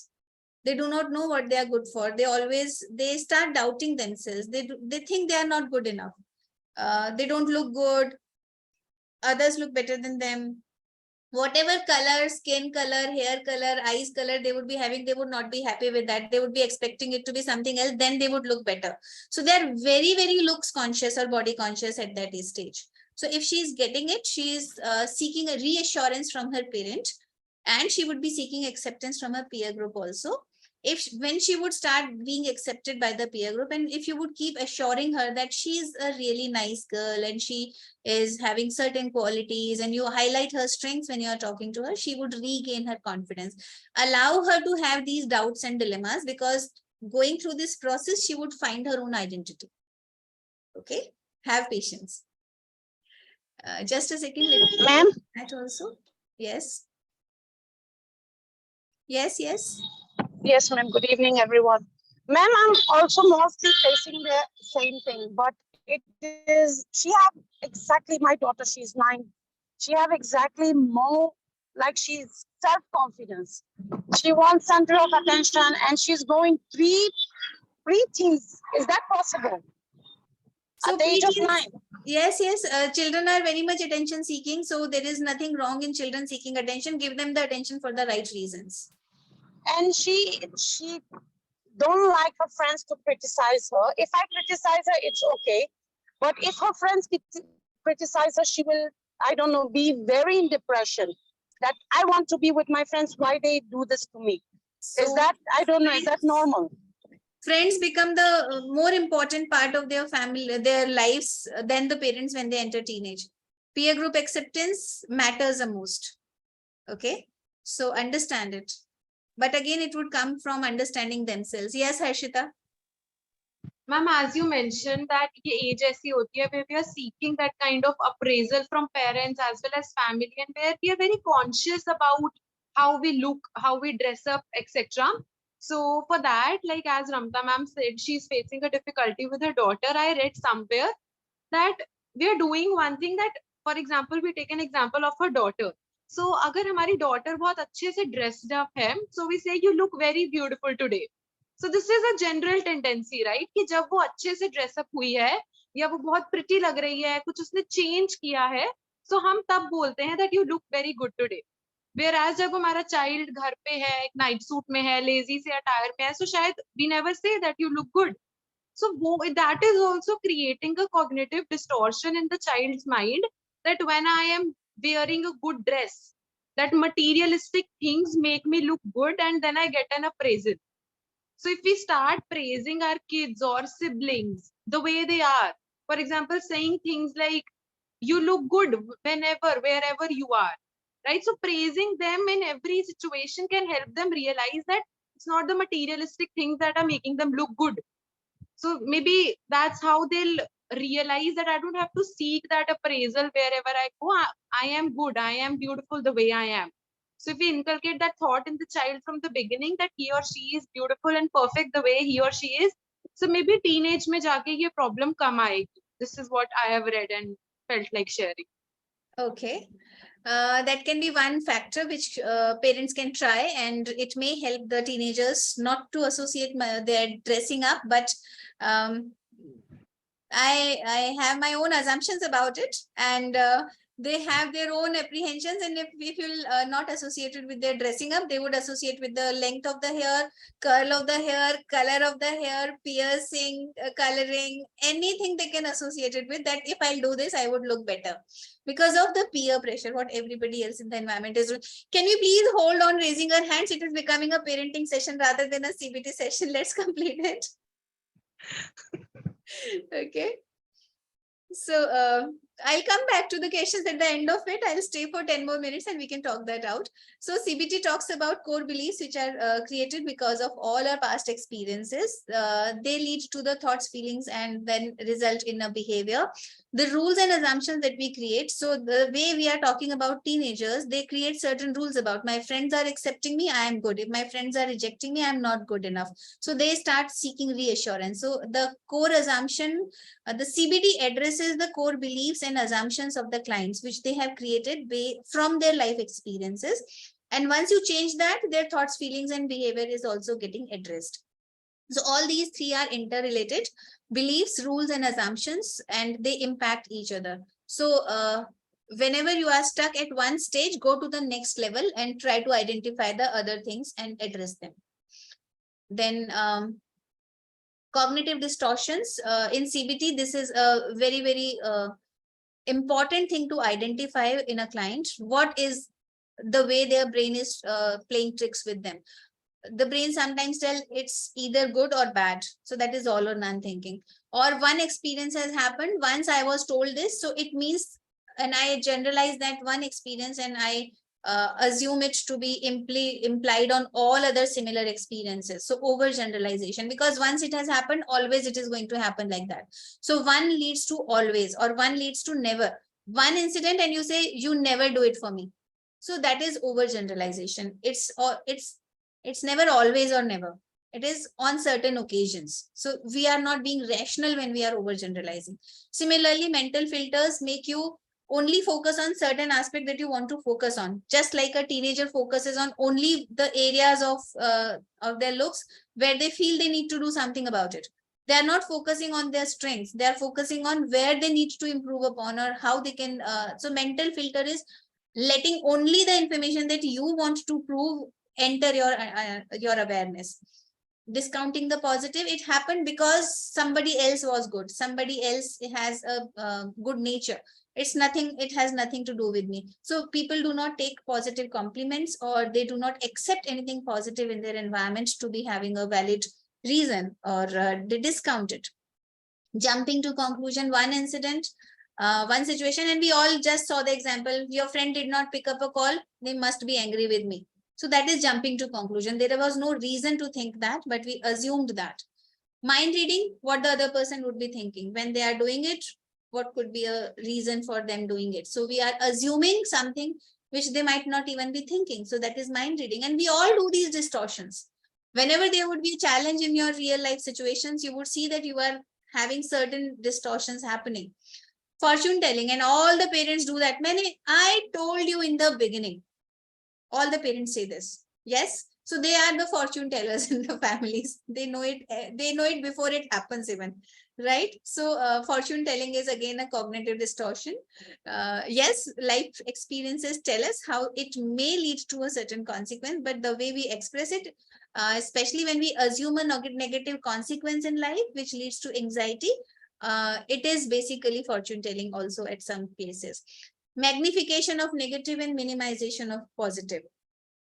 They do not know what they are good for. They start doubting themselves. They think they are not good enough. They don't look good. Others look better than them. Whatever color, skin color, hair color, eyes color they would be having, they would not be happy with that. They would be expecting it to be something else, then they would look better. So they are very, very looks conscious or body conscious at that stage. So if she is getting it, she is seeking a reassurance from her parent, and she would be seeking acceptance from her peer group also. When she would start being accepted by the peer group, and if you would keep assuring her that she is a really nice girl and she is having certain qualities, and you highlight her strengths when you are talking to her, she would regain her confidence. Allow her to have these doubts and dilemmas, because going through this process, she would find her own identity. Okay, have patience. Just a second, Ma'am? That also. Yes. Yes. Yes, ma'am. Good evening, everyone. Ma'am, I'm also mostly facing the same thing, but it is, she have exactly, my daughter, she's 9. She have exactly more, like she's self-confidence. She wants center of attention and she's going pre-teens. Is that possible? So at the age of 9. Yes. Children are very much attention seeking. So there is nothing wrong in children seeking attention. Give them the attention for the right reasons. And she don't like her friends to criticize her. If I criticize her, it's okay. But if her friends criticize her, she will, I don't know, be very in depression. That I want to be with my friends. Why they do this to me? So is that, I don't know, is that normal? Friends become the more important part of their family, their lives, than the parents when they enter teenage. Peer group acceptance matters the most. Okay, so understand it. But again, it would come from understanding themselves. Yes, Harshita. Ma'am, as you mentioned that ये age ऐसी होती है where we are seeking that kind of appraisal from parents as well as family, and where we are very conscious about how we look, how we dress up, etc. So for that, like as Ramta ma'am said, she's facing a difficulty with her daughter. I read somewhere that we are doing one thing, that, for example, we take an example of her daughter. So अगर हमारी daughter बहुत अच्छे से dressed up है, so we say you look very beautiful today. So this is a general tendency, right? कि जब वो अच्छे से dress up हुई है या वो बहुत pretty लग रही है, कुछ उसने change किया है, so हम तब बोलते हैं that you look very good today. Whereas जब हमारा child घर पे है, एक night suit में है, lazy से attire में है, so शायद we never say that you look good. So that is also creating a cognitive distortion in the child's mind, that when I am wearing a good dress, that materialistic things make me look good and then I get an appraisal. So if we start praising our kids or siblings the way they are, for example, saying things like, you look good whenever, wherever you are, right? So praising them in every situation can help them realize that it's not the materialistic things that are making them look good. So maybe that's how they'll realize that I don't have to seek that appraisal wherever I go. I am good, I am beautiful the way I am. So if we inculcate that thought in the child from the beginning, that he or she is beautiful and perfect the way he or she is, so maybe teenage mein jaake ye problem kam aayegi. This is what I have read and felt like sharing. Okay. That can be one factor which parents can try, and it may help the teenagers not to associate their dressing up, but I have my own assumptions about it, and They have their own apprehensions, and if you'll not associated with their dressing up, they would associate with the length of the hair, curl of the hair, color of the hair, piercing, coloring, anything they can associate it with, that if I'll do this, I would look better. Because of the peer pressure, what everybody else in the environment is doing. Can we please hold on raising our hands? It is becoming a parenting session rather than a CBT session. Let's complete it. Okay. So I'll come back to the questions at the end of it. I'll stay for 10 more minutes and we can talk that out. So CBT talks about core beliefs which are created because of all our past experiences. They lead to the thoughts, feelings, and then result in a behavior. The rules and assumptions that we create. So the way we are talking about teenagers, they create certain rules about my friends are accepting me, I am good. If my friends are rejecting me, I am not good enough. So they start seeking reassurance. So the core assumption, the CBT addresses the core beliefs and assumptions of the clients, which they have created from their life experiences. And once you change that, their thoughts, feelings, and behavior is also getting addressed. So all these three are interrelated: beliefs, rules, and assumptions, and they impact each other. So whenever you are stuck at one stage, go to the next level and try to identify the other things and address them. Then cognitive distortions in CBT, this is a very, very important thing to identify in a client. What is the way their brain is playing tricks with them? The brain sometimes tells it's either good or bad. So that is all or none thinking. Or one experience has happened. Once I was told this, so it means, and I generalize that one experience and I assume it to be implied on all other similar experiences. So overgeneralization, because once it has happened, always it is going to happen like that. So one leads to always, or one leads to never. One incident and you say, you never do it for me. So that is overgeneralization. It's never always or never. It is on certain occasions. So we are not being rational when we are overgeneralizing. Similarly, mental filters make you only focus on certain aspect that you want to focus on. Just like a teenager focuses on only the areas of their looks where they feel they need to do something about it. They are not focusing on their strengths. They are focusing on where they need to improve upon or how they can. So mental filter is letting only the information that you want to prove enter your awareness. Discounting the positive, it happened because somebody else was good, somebody else has a good nature. It has nothing to do with me. So people do not take positive compliments, or they do not accept anything positive in their environment to be having a valid reason, or they discount it. Jumping to conclusion, one incident, one situation, and we all just saw the example. Your friend did not pick up a call, they must be angry with me. So that is jumping to conclusion. There was no reason to think that, but we assumed that. Mind reading, what the other person would be thinking when they are doing it, what could be a reason for them doing it. So we are assuming something which they might not even be thinking. So that is mind reading. And we all do these distortions. Whenever there would be a challenge in your real life situations, you would see that you are having certain distortions happening. Fortune telling, and all the parents do that. I told you in the beginning. All the parents say this. Yes. So they are the fortune tellers in the families. They know it. They know it before it happens even. Right. So fortune telling is again a cognitive distortion. Yes, life experiences tell us how it may lead to a certain consequence, but the way we express it, especially when we assume a negative consequence in life, which leads to anxiety, it is basically fortune telling also at some places. Magnification of negative and minimization of positive.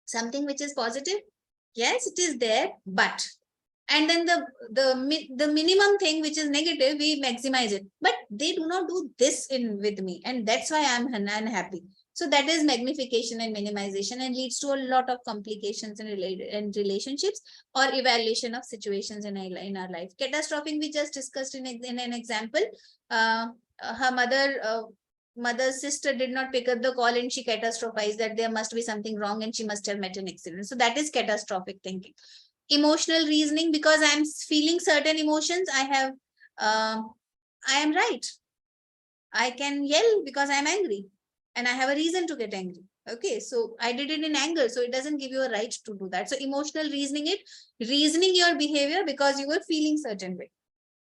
Something which is positive, yes, it is there, but, and then the minimum thing which is negative, we maximize it. But they do not do this with me, and that's why I'm unhappy. So that is magnification and minimization, and leads to a lot of complications in relationships or evaluation of situations in our life. Catastrophing, we just discussed in an example. Her mother's sister did not pick up the call, and she catastrophized that there must be something wrong and she must have met an accident. So that is catastrophic thinking. Emotional reasoning, because I'm feeling certain emotions, I am right. I can yell because I'm angry and I have a reason to get angry. Okay, so I did it in anger, so it doesn't give you a right to do that. So emotional reasoning, reasoning your behavior because you were feeling certain way.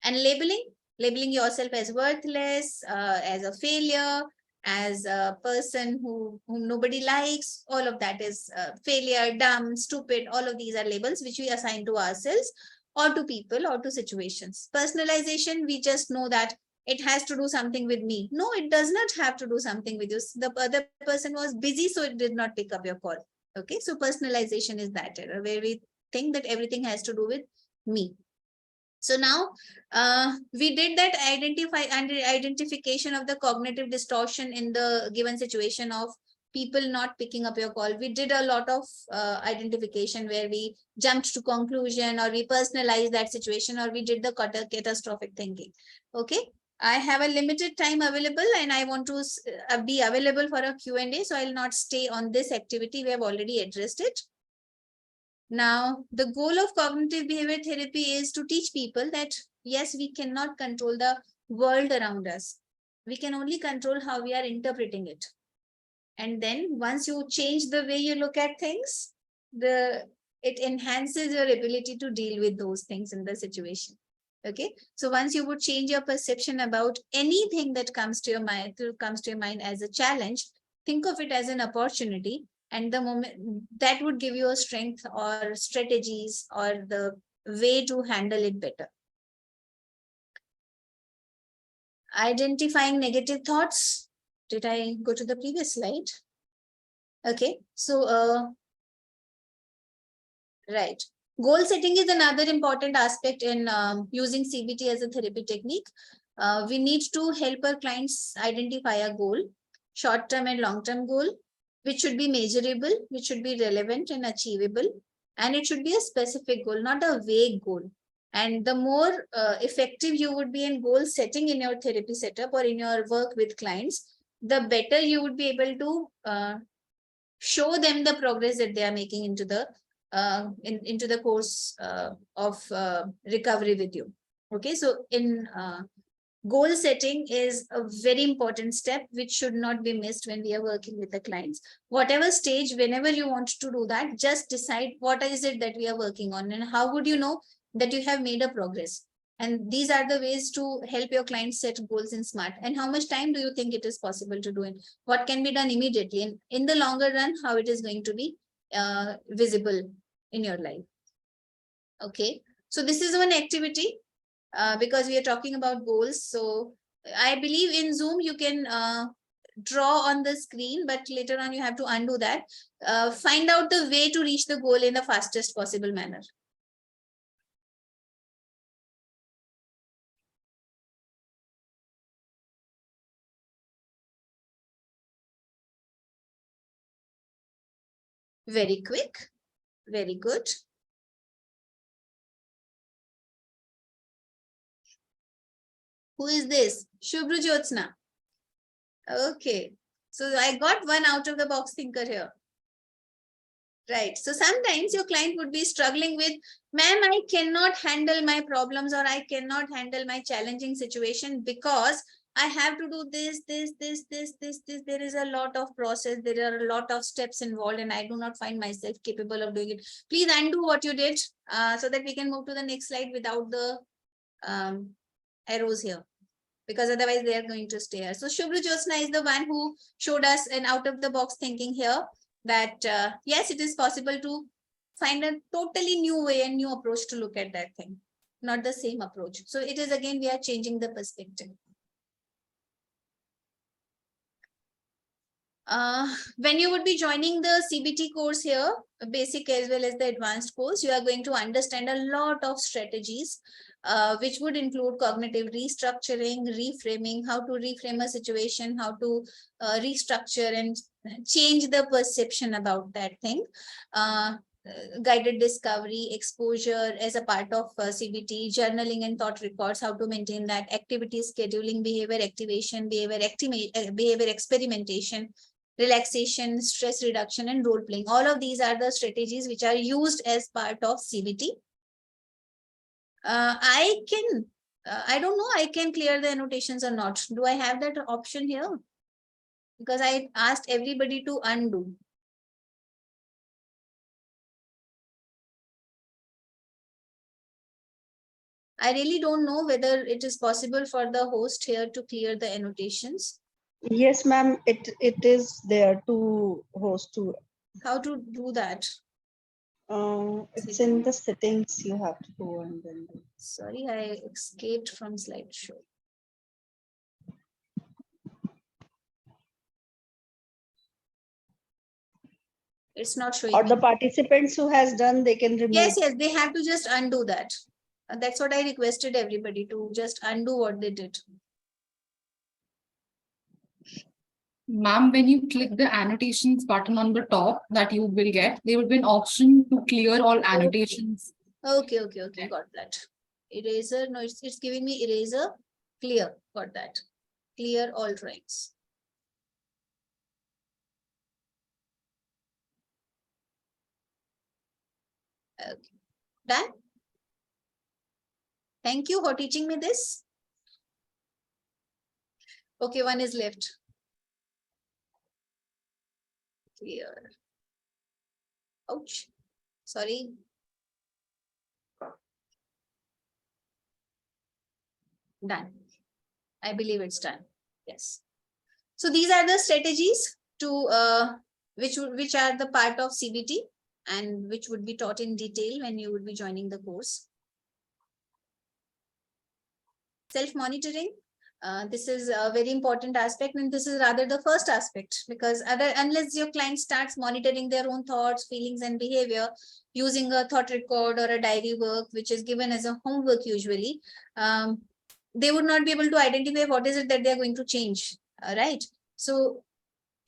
And labeling yourself as worthless, as a failure, as a person whom nobody likes. All of that is failure, dumb, stupid. All of these are labels which we assign to ourselves or to people or to situations. Personalization, we just know that it has to do something with me. No, it does not have to do something with you. The other person was busy, so it did not pick up your call. Okay, so personalization is that error where we think that everything has to do with me. So now we did that identification of the cognitive distortion in the given situation of people not picking up your call. We did a lot of identification where we jumped to conclusion, or we personalized that situation, or we did the catastrophic thinking. Okay. I have a limited time available and I want to be available for a Q&A. So I'll not stay on this activity. We have already addressed it. Now, the goal of cognitive behavior therapy is to teach people that, yes, we cannot control the world around us. We can only control how we are interpreting it. And then once you change the way you look at things, it enhances your ability to deal with those things in the situation. Okay. So once you would change your perception about anything that comes to your mind as a challenge, think of it as an opportunity. And the moment that would give you a strength or strategies or the way to handle it better. Identifying negative thoughts. Did I go to the previous slide? Okay, so right. Goal setting is another important aspect in using CBT as a therapy technique. We need to help our clients identify a goal, short-term and long-term goal, which should be measurable, which should be relevant and achievable. And it should be a specific goal, not a vague goal. And the more effective you would be in goal setting in your therapy setup or in your work with clients, the better you would be able to show them the progress that they are making into the course of recovery with you. Okay, so in goal setting is a very important step which should not be missed when we are working with the clients. Whatever stage, whenever you want to do that, just decide what is it that we are working on and how would you know that you have made a progress. And these are the ways to help your clients set goals in SMART. And how much time do you think it is possible to do it? What can be done immediately? And in the longer run, how it is going to be visible in your life. Okay, so this is one activity because we are talking about goals. So I believe in Zoom, you can draw on the screen, but later on you have to undo that. Find out the way to reach the goal in the fastest possible manner. Very quick. Very good. Who is this? Shubhru Jyotsna. Okay. So I got one out of the box thinker here. Right. So sometimes your client would be struggling with, ma'am, I cannot handle my problems or I cannot handle my challenging situation because I have to do this. There is a lot of process. There are a lot of steps involved and I do not find myself capable of doing it. Please undo what you did so that we can move to the next slide without the arrows here, because otherwise they are going to stay here. So Shubhru Jyotsna is the one who showed us an out of the box thinking here that yes, it is possible to find a totally new way and new approach to look at that thing, not the same approach. So it is again, we are changing the perspective. When you would be joining the CBT course here, basic as well as the advanced course, you are going to understand a lot of strategies, which would include cognitive restructuring, reframing, how to reframe a situation, how to restructure and change the perception about that thing. Guided discovery, exposure as a part of CBT, journaling and thought records, how to maintain that, activity scheduling, behavior activation, behavior experimentation, relaxation, stress reduction, and role playing. All of these are the strategies which are used as part of CBT. I don't know, I can clear the annotations or not. Do I have that option here? Because I asked everybody to undo. I really don't know whether it is possible for the host here to clear the annotations. Yes, ma'am. It is there to host to. How to do that? It's in the settings. You have to go and then. Sorry, I escaped from slideshow. It's not showing Or me. the participants who has done, they can remove. Yes, yes, they have to just undo that. That's what I requested everybody to just undo what they did. Ma'am, when you click the annotations button on the top that you will get, there will be an option to clear all annotations. Okay, got that. Eraser, no, it's giving me eraser, clear, got that. Clear all drawings. Okay, done. Thank you for teaching me this. Okay, one is left. Clear. Ouch. Sorry. Done. I believe it's done. Yes. So these are the strategies to which are the part of CBT and which would be taught in detail when you would be joining the course. Self-monitoring. This is a very important aspect, and this is rather the first aspect, because unless your client starts monitoring their own thoughts, feelings, and behavior using a thought record or a diary work, which is given as a homework usually, they would not be able to identify what is it that they're going to change, right? So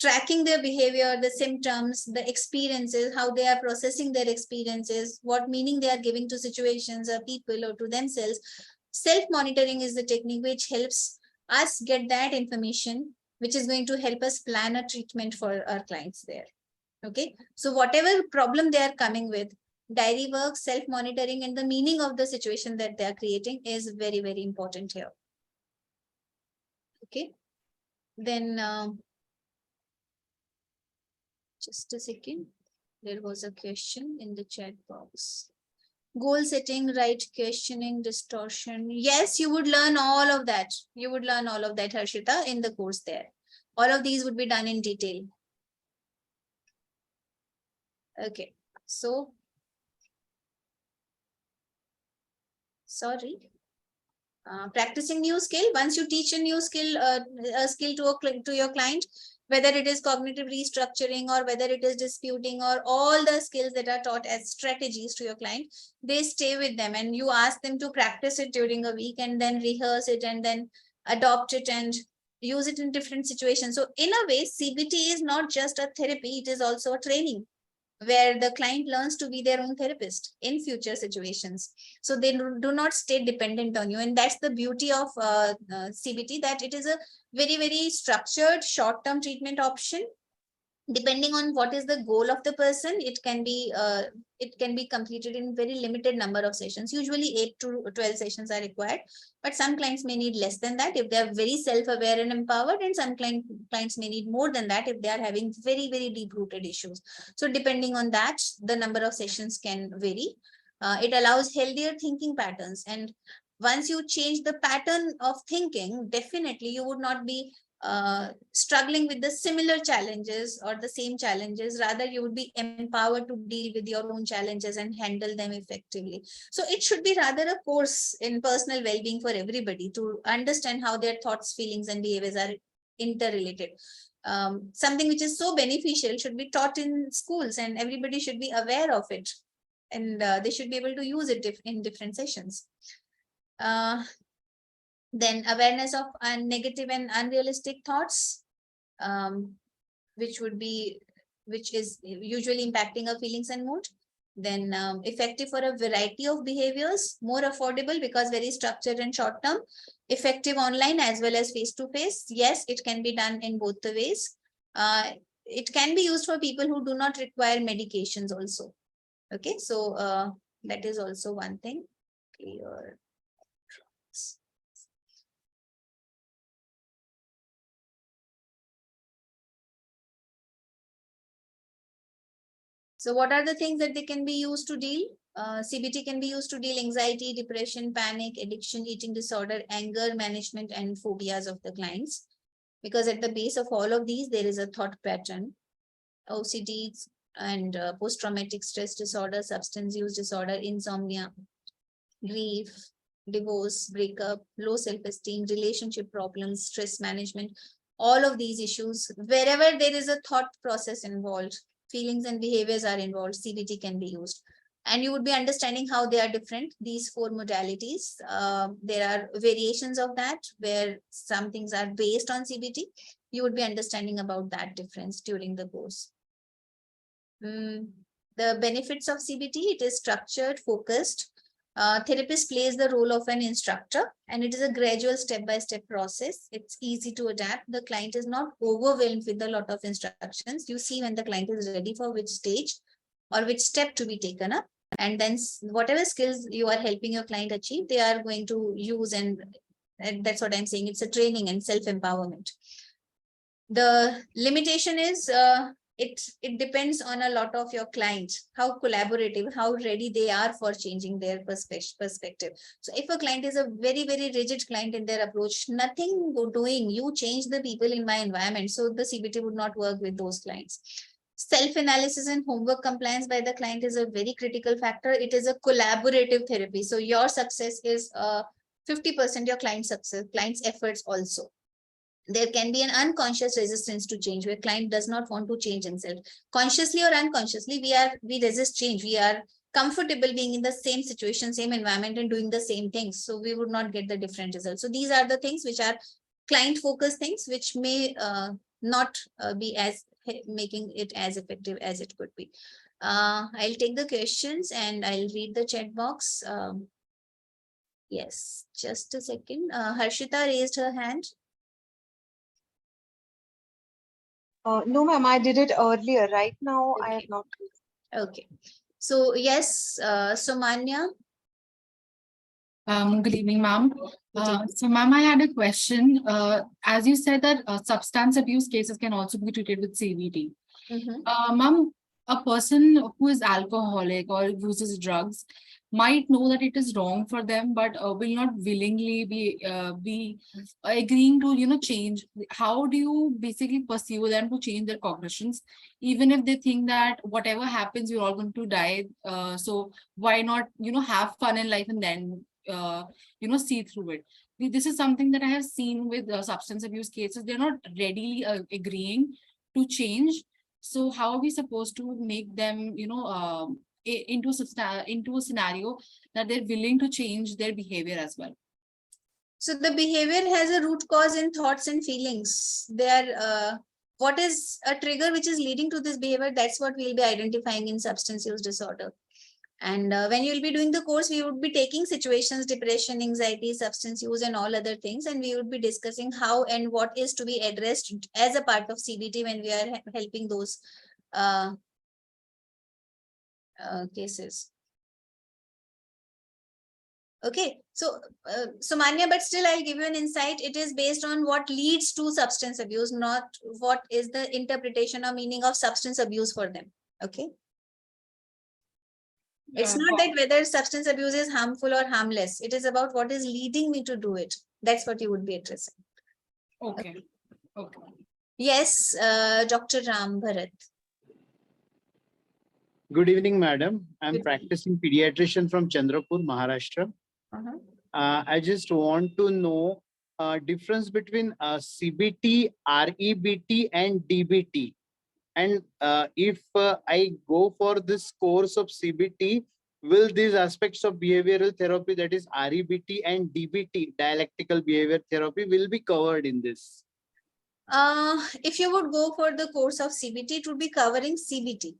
tracking their behavior, the symptoms, the experiences, how they are processing their experiences, what meaning they are giving to situations or people or to themselves. Self-monitoring is the technique which helps us get that information, which is going to help us plan a treatment for our clients there. Okay, so whatever problem they are coming with, diary work, self-monitoring, and the meaning of the situation that they are creating is very, very important here. Okay, then just a second. There was a question in the chat box. Goal setting, right questioning, distortion. Yes, you would learn all of that. You would learn all of that, Harshita, in the course there. All of these would be done in detail. Okay, so sorry. Practicing new skill. Once you teach a new skill, a skill to your client, whether it is cognitive restructuring or whether it is disputing or all the skills that are taught as strategies to your client, they stay with them and you ask them to practice it during a week and then rehearse it and then adopt it and use it in different situations. So in a way, CBT is not just a therapy, it is also a training where the client learns to be their own therapist in future situations. So they do not stay dependent on you. And that's the beauty of CBT, that it is a very, very structured short-term treatment option. Depending on what is the goal of the person, it can be completed in very limited number of sessions. Usually 8 to 12 sessions are required, but some clients may need less than that if they are very self-aware and empowered, and some clients may need more than that if they are having very, very deep-rooted issues. So depending on that, the number of sessions can vary. It allows healthier thinking patterns, and once you change the pattern of thinking, definitely you would not be struggling with the similar challenges or the same challenges. Rather, you would be empowered to deal with your own challenges and handle them effectively. So it should be rather a course in personal well-being for everybody to understand how their thoughts, feelings, and behaviors are interrelated. Something which is so beneficial should be taught in schools, and everybody should be aware of it, and they should be able to use it in different sessions. Then awareness of negative and unrealistic thoughts, which is usually impacting our feelings and mood. Then effective for a variety of behaviors, more affordable because very structured and short term, effective online as well as face-to-face. Yes, it can be done in both the ways. It can be used for people who do not require medications also. Okay, so that is also one thing. Clear. So what are the things that they can be used to deal? CBT can be used to deal anxiety, depression, panic, addiction, eating disorder, anger management, and phobias of the clients. because at the base of all of these, there is a thought pattern. OCD and post-traumatic stress disorder, substance use disorder, insomnia, grief, divorce, breakup, low self-esteem, relationship problems, stress management, all of these issues, wherever there is a thought process involved, feelings and behaviors are involved, CBT can be used. And you would be understanding how they are different, these 4 modalities. There are variations of that where some things are based on CBT. You would be understanding about that difference during the course. The benefits of CBT, it is structured, focused. Therapist plays the role of an instructor, and it is a gradual step-by-step process. It's easy to adapt. The client is not overwhelmed with a lot of instructions. You see when the client is ready for which stage or which step to be taken up, and then whatever skills you are helping your client achieve, they are going to use, and that's what I'm saying. It's a training and self-empowerment. The limitation is it depends on a lot of your client, how collaborative, how ready they are for changing their perspective. So if a client is a very, very rigid client in their approach, nothing doing, you change the people in my environment, so the CBT would not work with those clients. Self-analysis and homework compliance by the client is a very critical factor. It is a collaborative therapy. So your success is 50% your client's success, client's efforts also. There can be an unconscious resistance to change where client does not want to change himself. Consciously or unconsciously, we resist change. We are comfortable being in the same situation, same environment, and doing the same things. So we would not get the different results. So these are the things which are client-focused things, which may not be as making it as effective as it could be. I'll take the questions and I'll read the chat box. Yes, just a second. Harshita raised her hand. No, ma'am, I did it earlier. Right now, I have not. Okay. So, yes, Somanya. Good evening, ma'am. So, ma'am, I had a question. As you said that substance abuse cases can also be treated with CBT. Ma'am, a person who is alcoholic or uses drugs might know that it is wrong for them, but will not willingly be agreeing to change. How do you basically pursue them to change their cognitions, even if they think that whatever happens, you're all going to die? So why not have fun in life and then see through it? This is something that I have seen with substance abuse cases. They're not readily agreeing to change. So how are we supposed to make them, into a scenario that they're willing to change their behavior as well? So the behavior has a root cause in thoughts and feelings. What is a trigger which is leading to this behavior? That's what we'll be identifying in substance use disorder. And when you'll be doing the course, we would be taking situations, depression, anxiety, substance use, and all other things. And we would be discussing how and what is to be addressed as a part of CBT when we are helping those cases. Okay, so Somanya, but still I'll give you an insight. It is based on what leads to substance abuse, not what is the interpretation or meaning of substance abuse for them. Okay. It's not that whether substance abuse is harmful or harmless. It is about what is leading me to do it. That's what you would be addressing. Okay. Yes, Dr. Ram Bharat. Good evening, madam. I'm practicing pediatrician from Chandrapur, Maharashtra. I just want to know difference between CBT, REBT, and DBT. And if I go for this course of CBT, will these aspects of behavioral therapy, that is REBT and DBT, dialectical behavior therapy, will be covered in this? If you would go for the course of CBT, it would be covering CBT.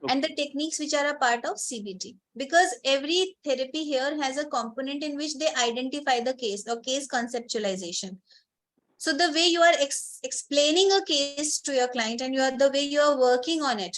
And the techniques which are a part of CBT, because every therapy here has a component in which they identify the case or case conceptualization. So the way you are explaining a case to your client and the way you are working on it,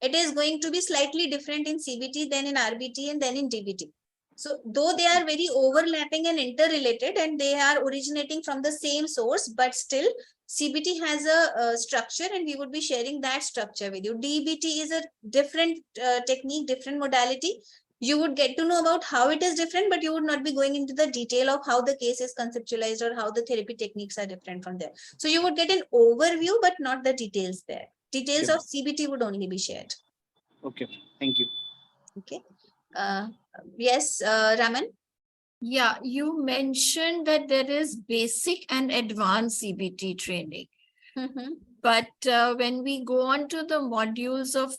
it is going to be slightly different in CBT than in RBT and then in DBT. So though they are very overlapping and interrelated and they are originating from the same source, but still CBT has a structure and we would be sharing that structure with you. DBT is a different technique, different modality. You would get to know about how it is different, but you would not be going into the detail of how the case is conceptualized or how the therapy techniques are different from there. So you would get an overview, but not the details there. Details Okay. of CBT would only be shared. Okay, thank you. Okay. Yes, Raman. Yeah, you mentioned that there is basic and advanced CBT training. But when we go on to the modules of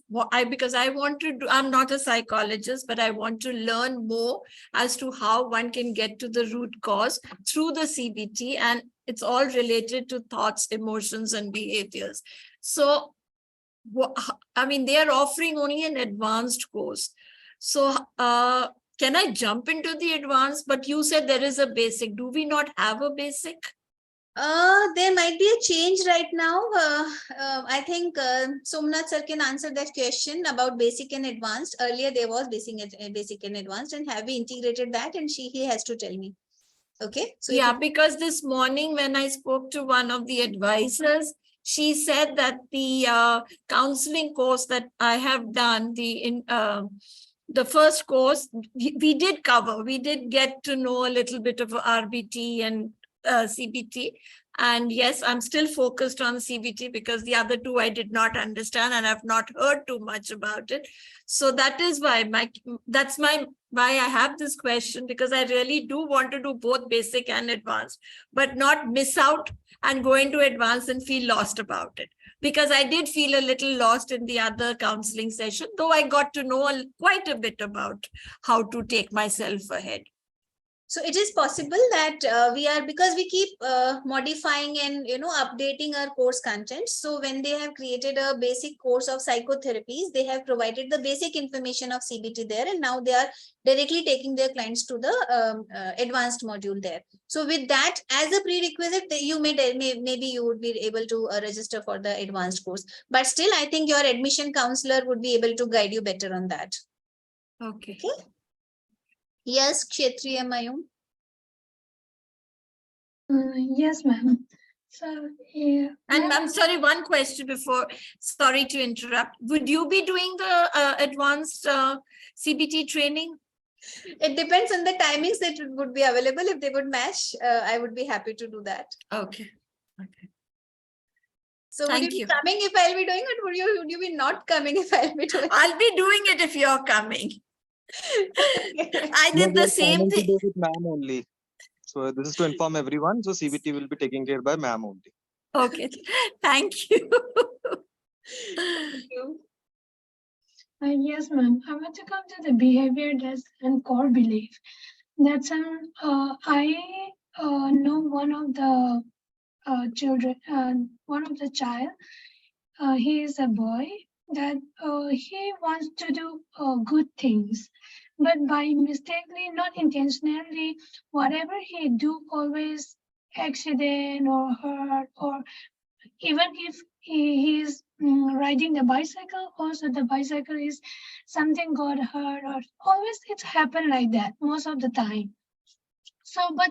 because I want to do, I'm not a psychologist, but I want to learn more as to how one can get to the root cause through the CBT, and it's all related to thoughts, emotions, and behaviors. So, I mean, they are offering only an advanced course. So, can I jump into the advanced? But you said there is a basic. Do we not have a basic? There might be a change right now. I think Somnath sir can answer that question about basic and advanced. Earlier there was basic and advanced, and have we integrated that? And he has to tell me. Okay. So yeah, because this morning when I spoke to one of the advisors, she said that the counseling course that I have done, the first course, we did cover. We did get to know a little bit of RBT and CBT. And yes, I'm still focused on CBT because the other two I did not understand and I've not heard too much about it. So that is why why I have this question, because I really do want to do both basic and advanced, but not miss out and go into advanced and feel lost about it. Because I did feel a little lost in the other counseling session, though I got to know quite a bit about how to take myself ahead. So it is possible that because we keep modifying and updating our course content. So when they have created a basic course of psychotherapies, they have provided the basic information of CBT there, and now they are directly taking their clients to the advanced module there. So with that as a prerequisite, you maybe you would be able to register for the advanced course. But still, I think your admission counselor would be able to guide you better on that. Okay. Yes, Kshetriya Mayum. Yes, ma'am. So, yeah. And I'm sorry, one question before, sorry to interrupt. Would you be doing the advanced CBT training? It depends on the timings that would be available. If they would match, I would be happy to do that. Okay. So Thank would you you. be coming if I'll be doing it? Would you be not coming if I'll be doing it? I'll be doing it if you're coming. I No, did we the are same planning to thing. do with ma'am only. So this is to inform everyone. So CBT will be taken care by ma'am only. Okay. Thank you. Thank you. Yes, ma'am. I want to come to the behavior test and core belief. That's I know one of the children, one of the child. He is a boy that he wants to do good things, but by mistakenly, not intentionally, whatever he do always accident or hurt, or even if he is riding the bicycle, also the bicycle is something got hurt, or always it's happened like that most of the time. So, but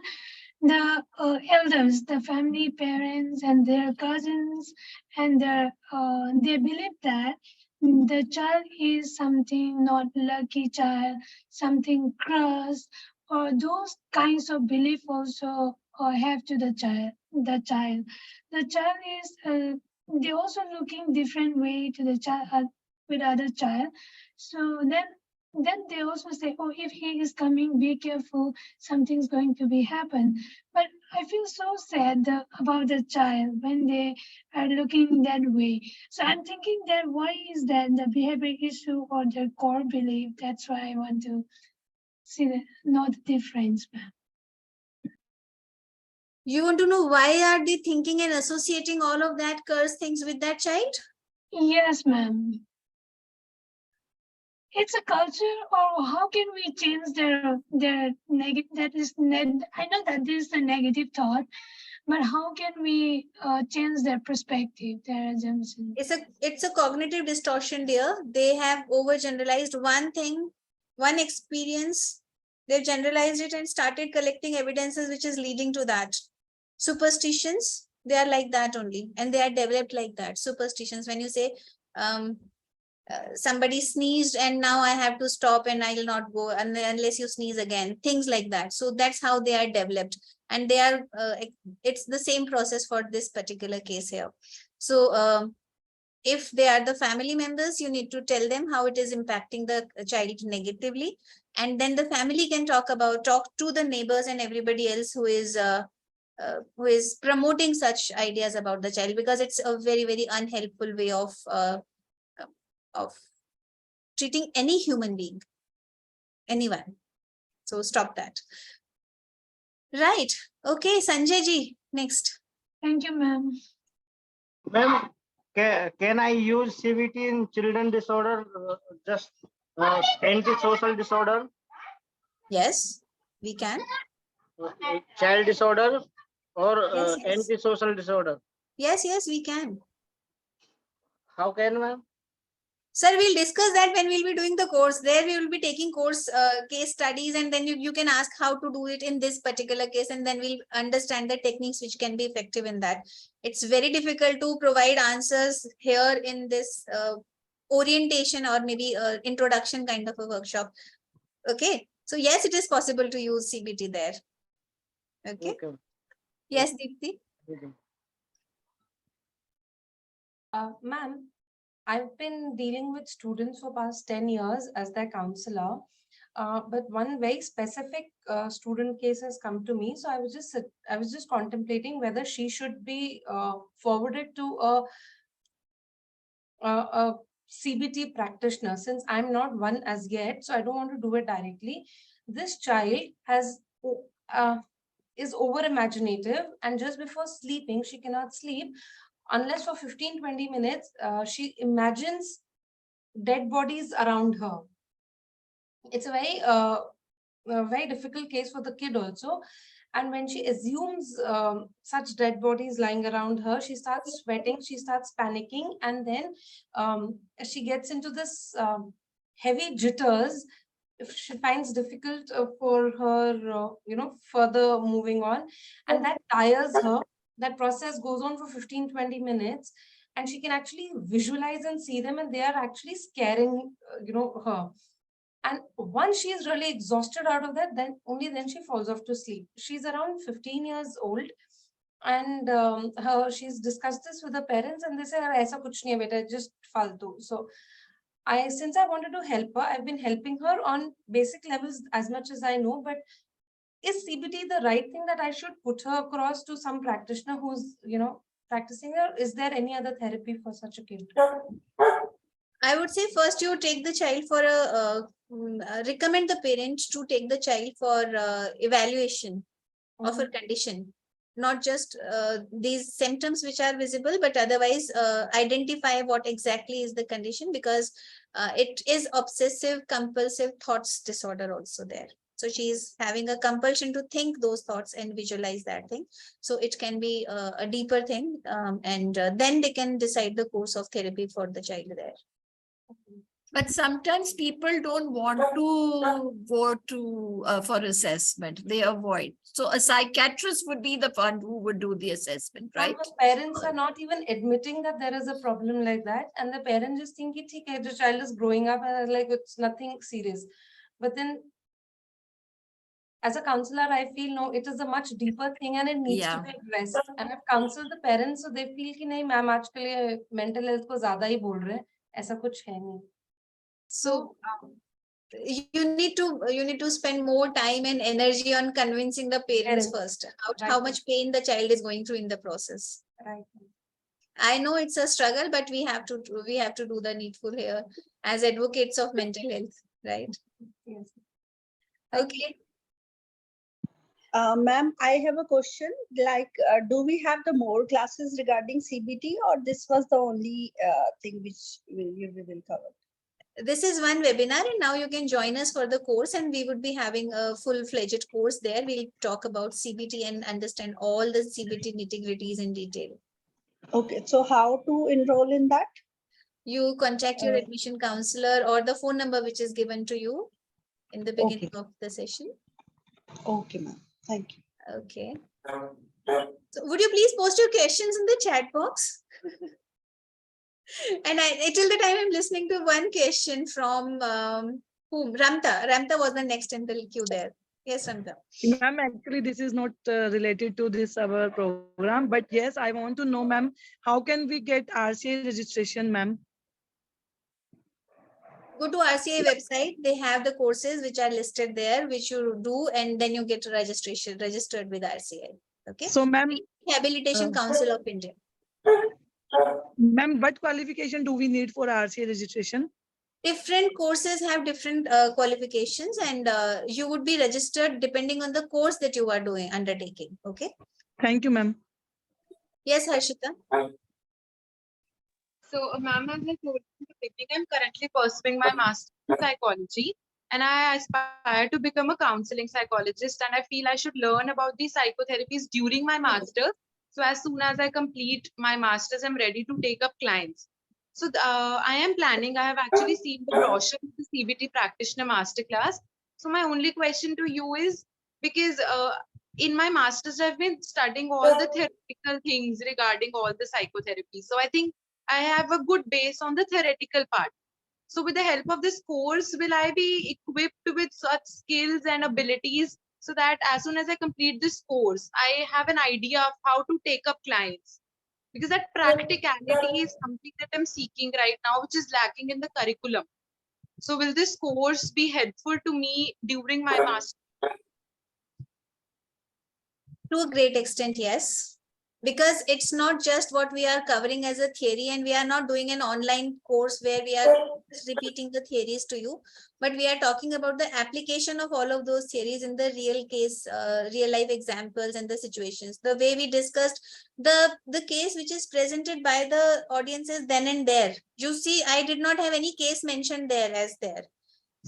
the elders, the family, parents, and their cousins, and they believe that the child is something not lucky child, something cursed, or those kinds of belief also have to the child. The child is they also looking different way to the child with other child. So then they also say, oh, if he is coming, be careful, something's going to be happen. But I feel so sad about the child when they are looking that way. So I'm thinking that why is that the behavior issue or the core belief? That's why I want to know the difference, ma'am. You want to know why are they thinking and associating all of that curse things with that child? Yes, ma'am. It's a culture, or how can we change their negative? I know that this is a negative thought, but how can we change their perspective, their assumption? It's a cognitive distortion, dear. They have overgeneralized one thing, one experience. They've generalized it and started collecting evidences which is leading to that. Superstitions, they are like that only, and they are developed like that. Superstitions, when you say somebody sneezed and now I have to stop and I will not go unless you sneeze again, things like that. So that's how they are developed, and they are it's the same process for this particular case here. So if they are the family members, you need to tell them how it is impacting the child negatively, and then the family can talk to the neighbors and everybody else who is promoting such ideas about the child, because it's a very, very unhelpful way of treating any human being, anyone. So stop that. Right. Okay, Sanjay ji, next. Thank you, ma'am. Ma'am, can I use CBT in children disorder, just antisocial disorder? Yes, we can. Child disorder or Yes, yes. antisocial disorder? Yes, we can. How can, ma'am? Sir, we'll discuss that when we'll be doing the course. There we will be taking course case studies, and then you can ask how to do it in this particular case, and then we'll understand the techniques which can be effective in that. It's very difficult to provide answers here in this orientation or maybe introduction kind of a workshop. Okay. So yes, it is possible to use CBT there. Okay. Yes, Deepti. Ma'am, I've been dealing with students for past 10 years as their counselor. But one very specific student case has come to me. So I was just contemplating whether she should be forwarded to a CBT practitioner, since I'm not one as yet. So I don't want to do it directly. This child is over imaginative, and just before sleeping, she cannot sleep unless for 15-20 minutes she imagines dead bodies around her. It's a very difficult case for the kid also. And when she assumes such dead bodies lying around her, she starts sweating, she starts panicking, and then she gets into this heavy jitters. If she finds difficult for her, further moving on, and that tires her. That process goes on for 15-20 minutes, and she can actually visualize and see them, and they are actually scaring, her. And once she is really exhausted out of that, then she falls off to sleep. She's around 15 years old, and she's discussed this with her parents, and they say, "Aisa kuch nahi hai beta, just faltu." So since I wanted to help her, I've been helping her on basic levels as much as I know. But is CBT the right thing that I should put her across to some practitioner who's, practicing her? Is there any other therapy for such a kid? I would say first you take the child for recommend the parents to take the child for evaluation of her condition, not just these symptoms which are visible, but otherwise identify what exactly is the condition, because it is obsessive compulsive thoughts disorder also there. So she is having a compulsion to think those thoughts and visualize that thing. So it can be a deeper thing, and then they can decide the course of therapy for the child there. But sometimes people don't want to go to for assessment. They avoid. So a psychiatrist would be the one who would do the assessment, right? The parents are not even admitting that there is a problem like that. And the parents just think, okay, the child is growing up and like it's nothing serious. But then as a counselor, I feel no, it is a much deeper thing and it needs to be addressed. And I've counseled the parents, so they feel कि नहीं ma'am आजकल ये mental health को ज़्यादा ही बोल रहे हैं, ऐसा कुछ है नहीं. So you need to spend more time and energy on convincing the parents first how much pain the child is going through in the process. Right. I know it's a struggle, but we have to do the needful here as advocates of mental health, right? Yes. Okay. Ma'am, I have a question. Like, do we have the more classes regarding CBT, or this was the only thing which we will cover? This is one webinar, and now you can join us for the course, and we would be having a full-fledged course there. We'll talk about CBT and understand all the CBT nitty-gritties in detail. Okay, so how to enroll in that? You contact your admission counselor or the phone number which is given to you in the beginning of the session. Okay, ma'am. Thank you. Okay. So would you please post your questions in the chat box? And till the time I'm listening to one question from whom? Ramta. Ramta was the next in the queue there. Yes, Ramta. Ma'am, actually, this is not related to this our program, but yes, I want to know, ma'am, how can we get RCA registration, ma'am? Go to RCA website. They have the courses which are listed there, which you do, and then you get registered with RCA. Okay. So, ma'am, Rehabilitation Council of India. Ma'am, what qualification do we need for RCA registration? Different courses have different qualifications, and you would be registered depending on the course that you are undertaking. Okay. Thank you, ma'am. Yes, Harshita. So, ma'am, as I told you in the beginning, I'm currently pursuing my master's in psychology, and I aspire to become a counseling psychologist. And I feel I should learn about these psychotherapies during my master's. So, as soon as I complete my master's, I'm ready to take up clients. So, I am planning. I have actually seen the brochure of the CBT practitioner masterclass. So, my only question to you is, because in my master's, I've been studying all the theoretical things regarding all the psychotherapy. So, I think I have a good base on the theoretical part. So with the help of this course, will I be equipped with such skills and abilities so that as soon as I complete this course, I have an idea of how to take up clients? Because that practicality is something that I'm seeking right now, which is lacking in the curriculum. So will this course be helpful to me during my master's? To a great extent, yes. Because it's not just what we are covering as a theory, and we are not doing an online course where we are repeating the theories to you, but we are talking about the application of all of those theories in the real case, real life examples and the situations. The way we discussed the case which is presented by the audiences then and there. You see, I did not have any case mentioned there as there.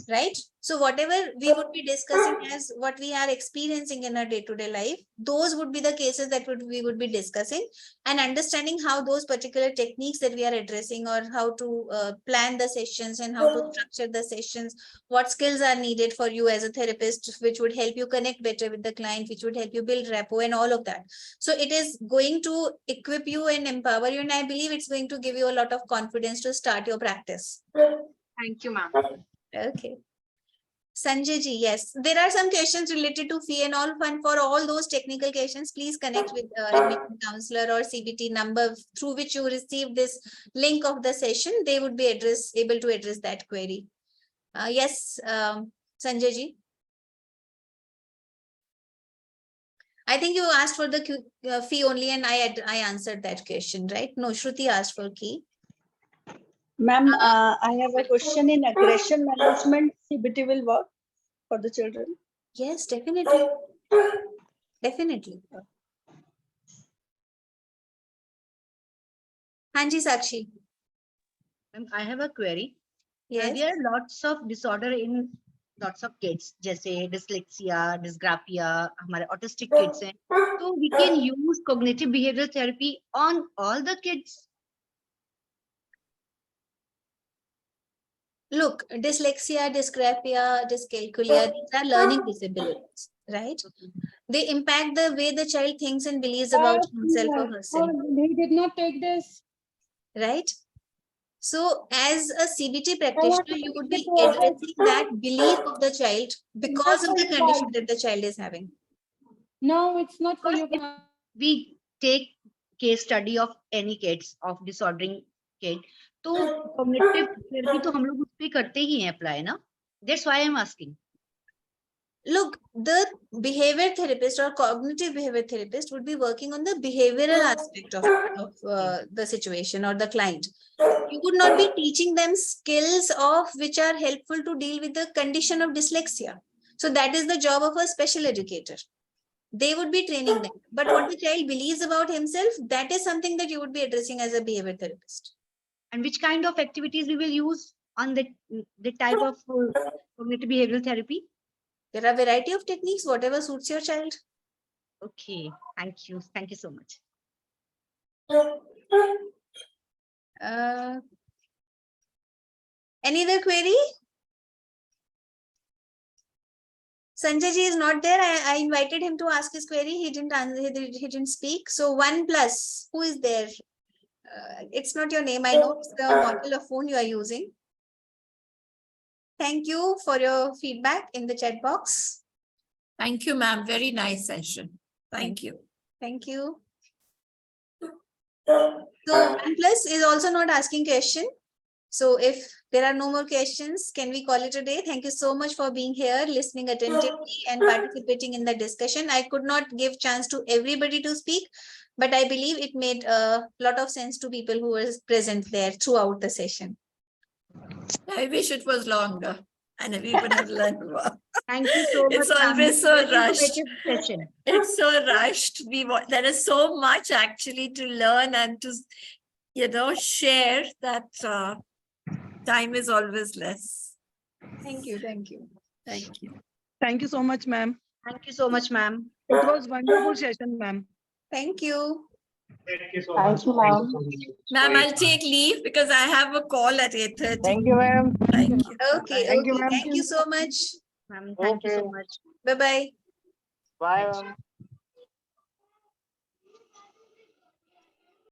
Right? So whatever we would be discussing as what we are experiencing in our day-to-day life, those would be the cases that we would be discussing, and understanding how those particular techniques that we are addressing, or how to plan the sessions and how to structure the sessions, what skills are needed for you as a therapist, which would help you connect better with the client, which would help you build rapport and all of that. So it is going to equip you and empower you, and I believe it's going to give you a lot of confidence to start your practice. Thank you, ma'am. Okay. Sanjay ji, yes, there are some questions related to fee and all. Fun for all those technical questions, please connect with admission counselor or CBT number through which you received this link of the session. They would be able to address that query. Yes, Sanjay ji. I think you asked for the fee only, and I answered that question, right? No, Shruti asked for key. Ma'am, I have a question. In aggression management, CBT will work for the children? Yes, definitely. Definitely. Hanji Sakshi. I have a query. Yes. There are lots of disorder in lots of kids, जैसे dyslexia, dysgraphia, हमारे autistic kids हैं. So we can use cognitive behavioral therapy on all the kids. Look, dyslexia, dysgraphia, dyscalculia, these are learning disabilities, right? They impact the way the child thinks and believes about himself or herself. He did not take this. Right? So as a CBT practitioner, you would be addressing that belief of the child because of the condition that the child is having. No, it's not for you. We take case study of any kids of disordering kid. तो cognitive therapy तो हम लोग उस पे करते ही हैं apply ना. That's why I'm asking. Look, the behavior therapist or cognitive behavior therapist would be working on the behavioral aspect of the situation or the client. You would not be teaching them skills of which are helpful to deal with the condition of dyslexia. So that is the job of a special educator. They would be training them. But what the child believes about himself, that is something that you would be addressing as a behavior therapist. And which kind of activities we will use on the type of cognitive behavioral therapy? There are a variety of techniques, whatever suits your child. Okay, thank you. Thank you so much. Any other query? Sanjay ji is not there. I invited him to ask his query. He didn't answer. He didn't speak. So 1+. Who is there? It's not your name. I know it's the model of phone you are using. Thank you for your feedback in the chat box. Thank you, ma'am. Very nice session. Thank you. Thank you. So OnePlus is also not asking question. So if there are no more questions, can we call it a day? Thank you so much for being here, listening attentively and participating in the discussion. I could not give chance to everybody to speak, but I believe it made a lot of sense to people who were present there throughout the session. I wish it was longer and we would have learned more. Thank you so much. It's ma'am. always so Very rushed. informative session. It's so rushed. There is so much actually to learn and to, share that time is always less. Thank you. Thank you. Thank you. Thank you so much, ma'am. Thank you so much, ma'am. It was wonderful session, ma'am. Thank you. Thank you so Thank much. you, ma'am. Ma'am, I'll take leave because I have a call at 8:30. Thank you, ma'am. Thank you. Okay. Thank you, Okay. ma'am. Thank you so much. Ma'am, thank you so Okay. much. Bye-bye. Bye, ma'am.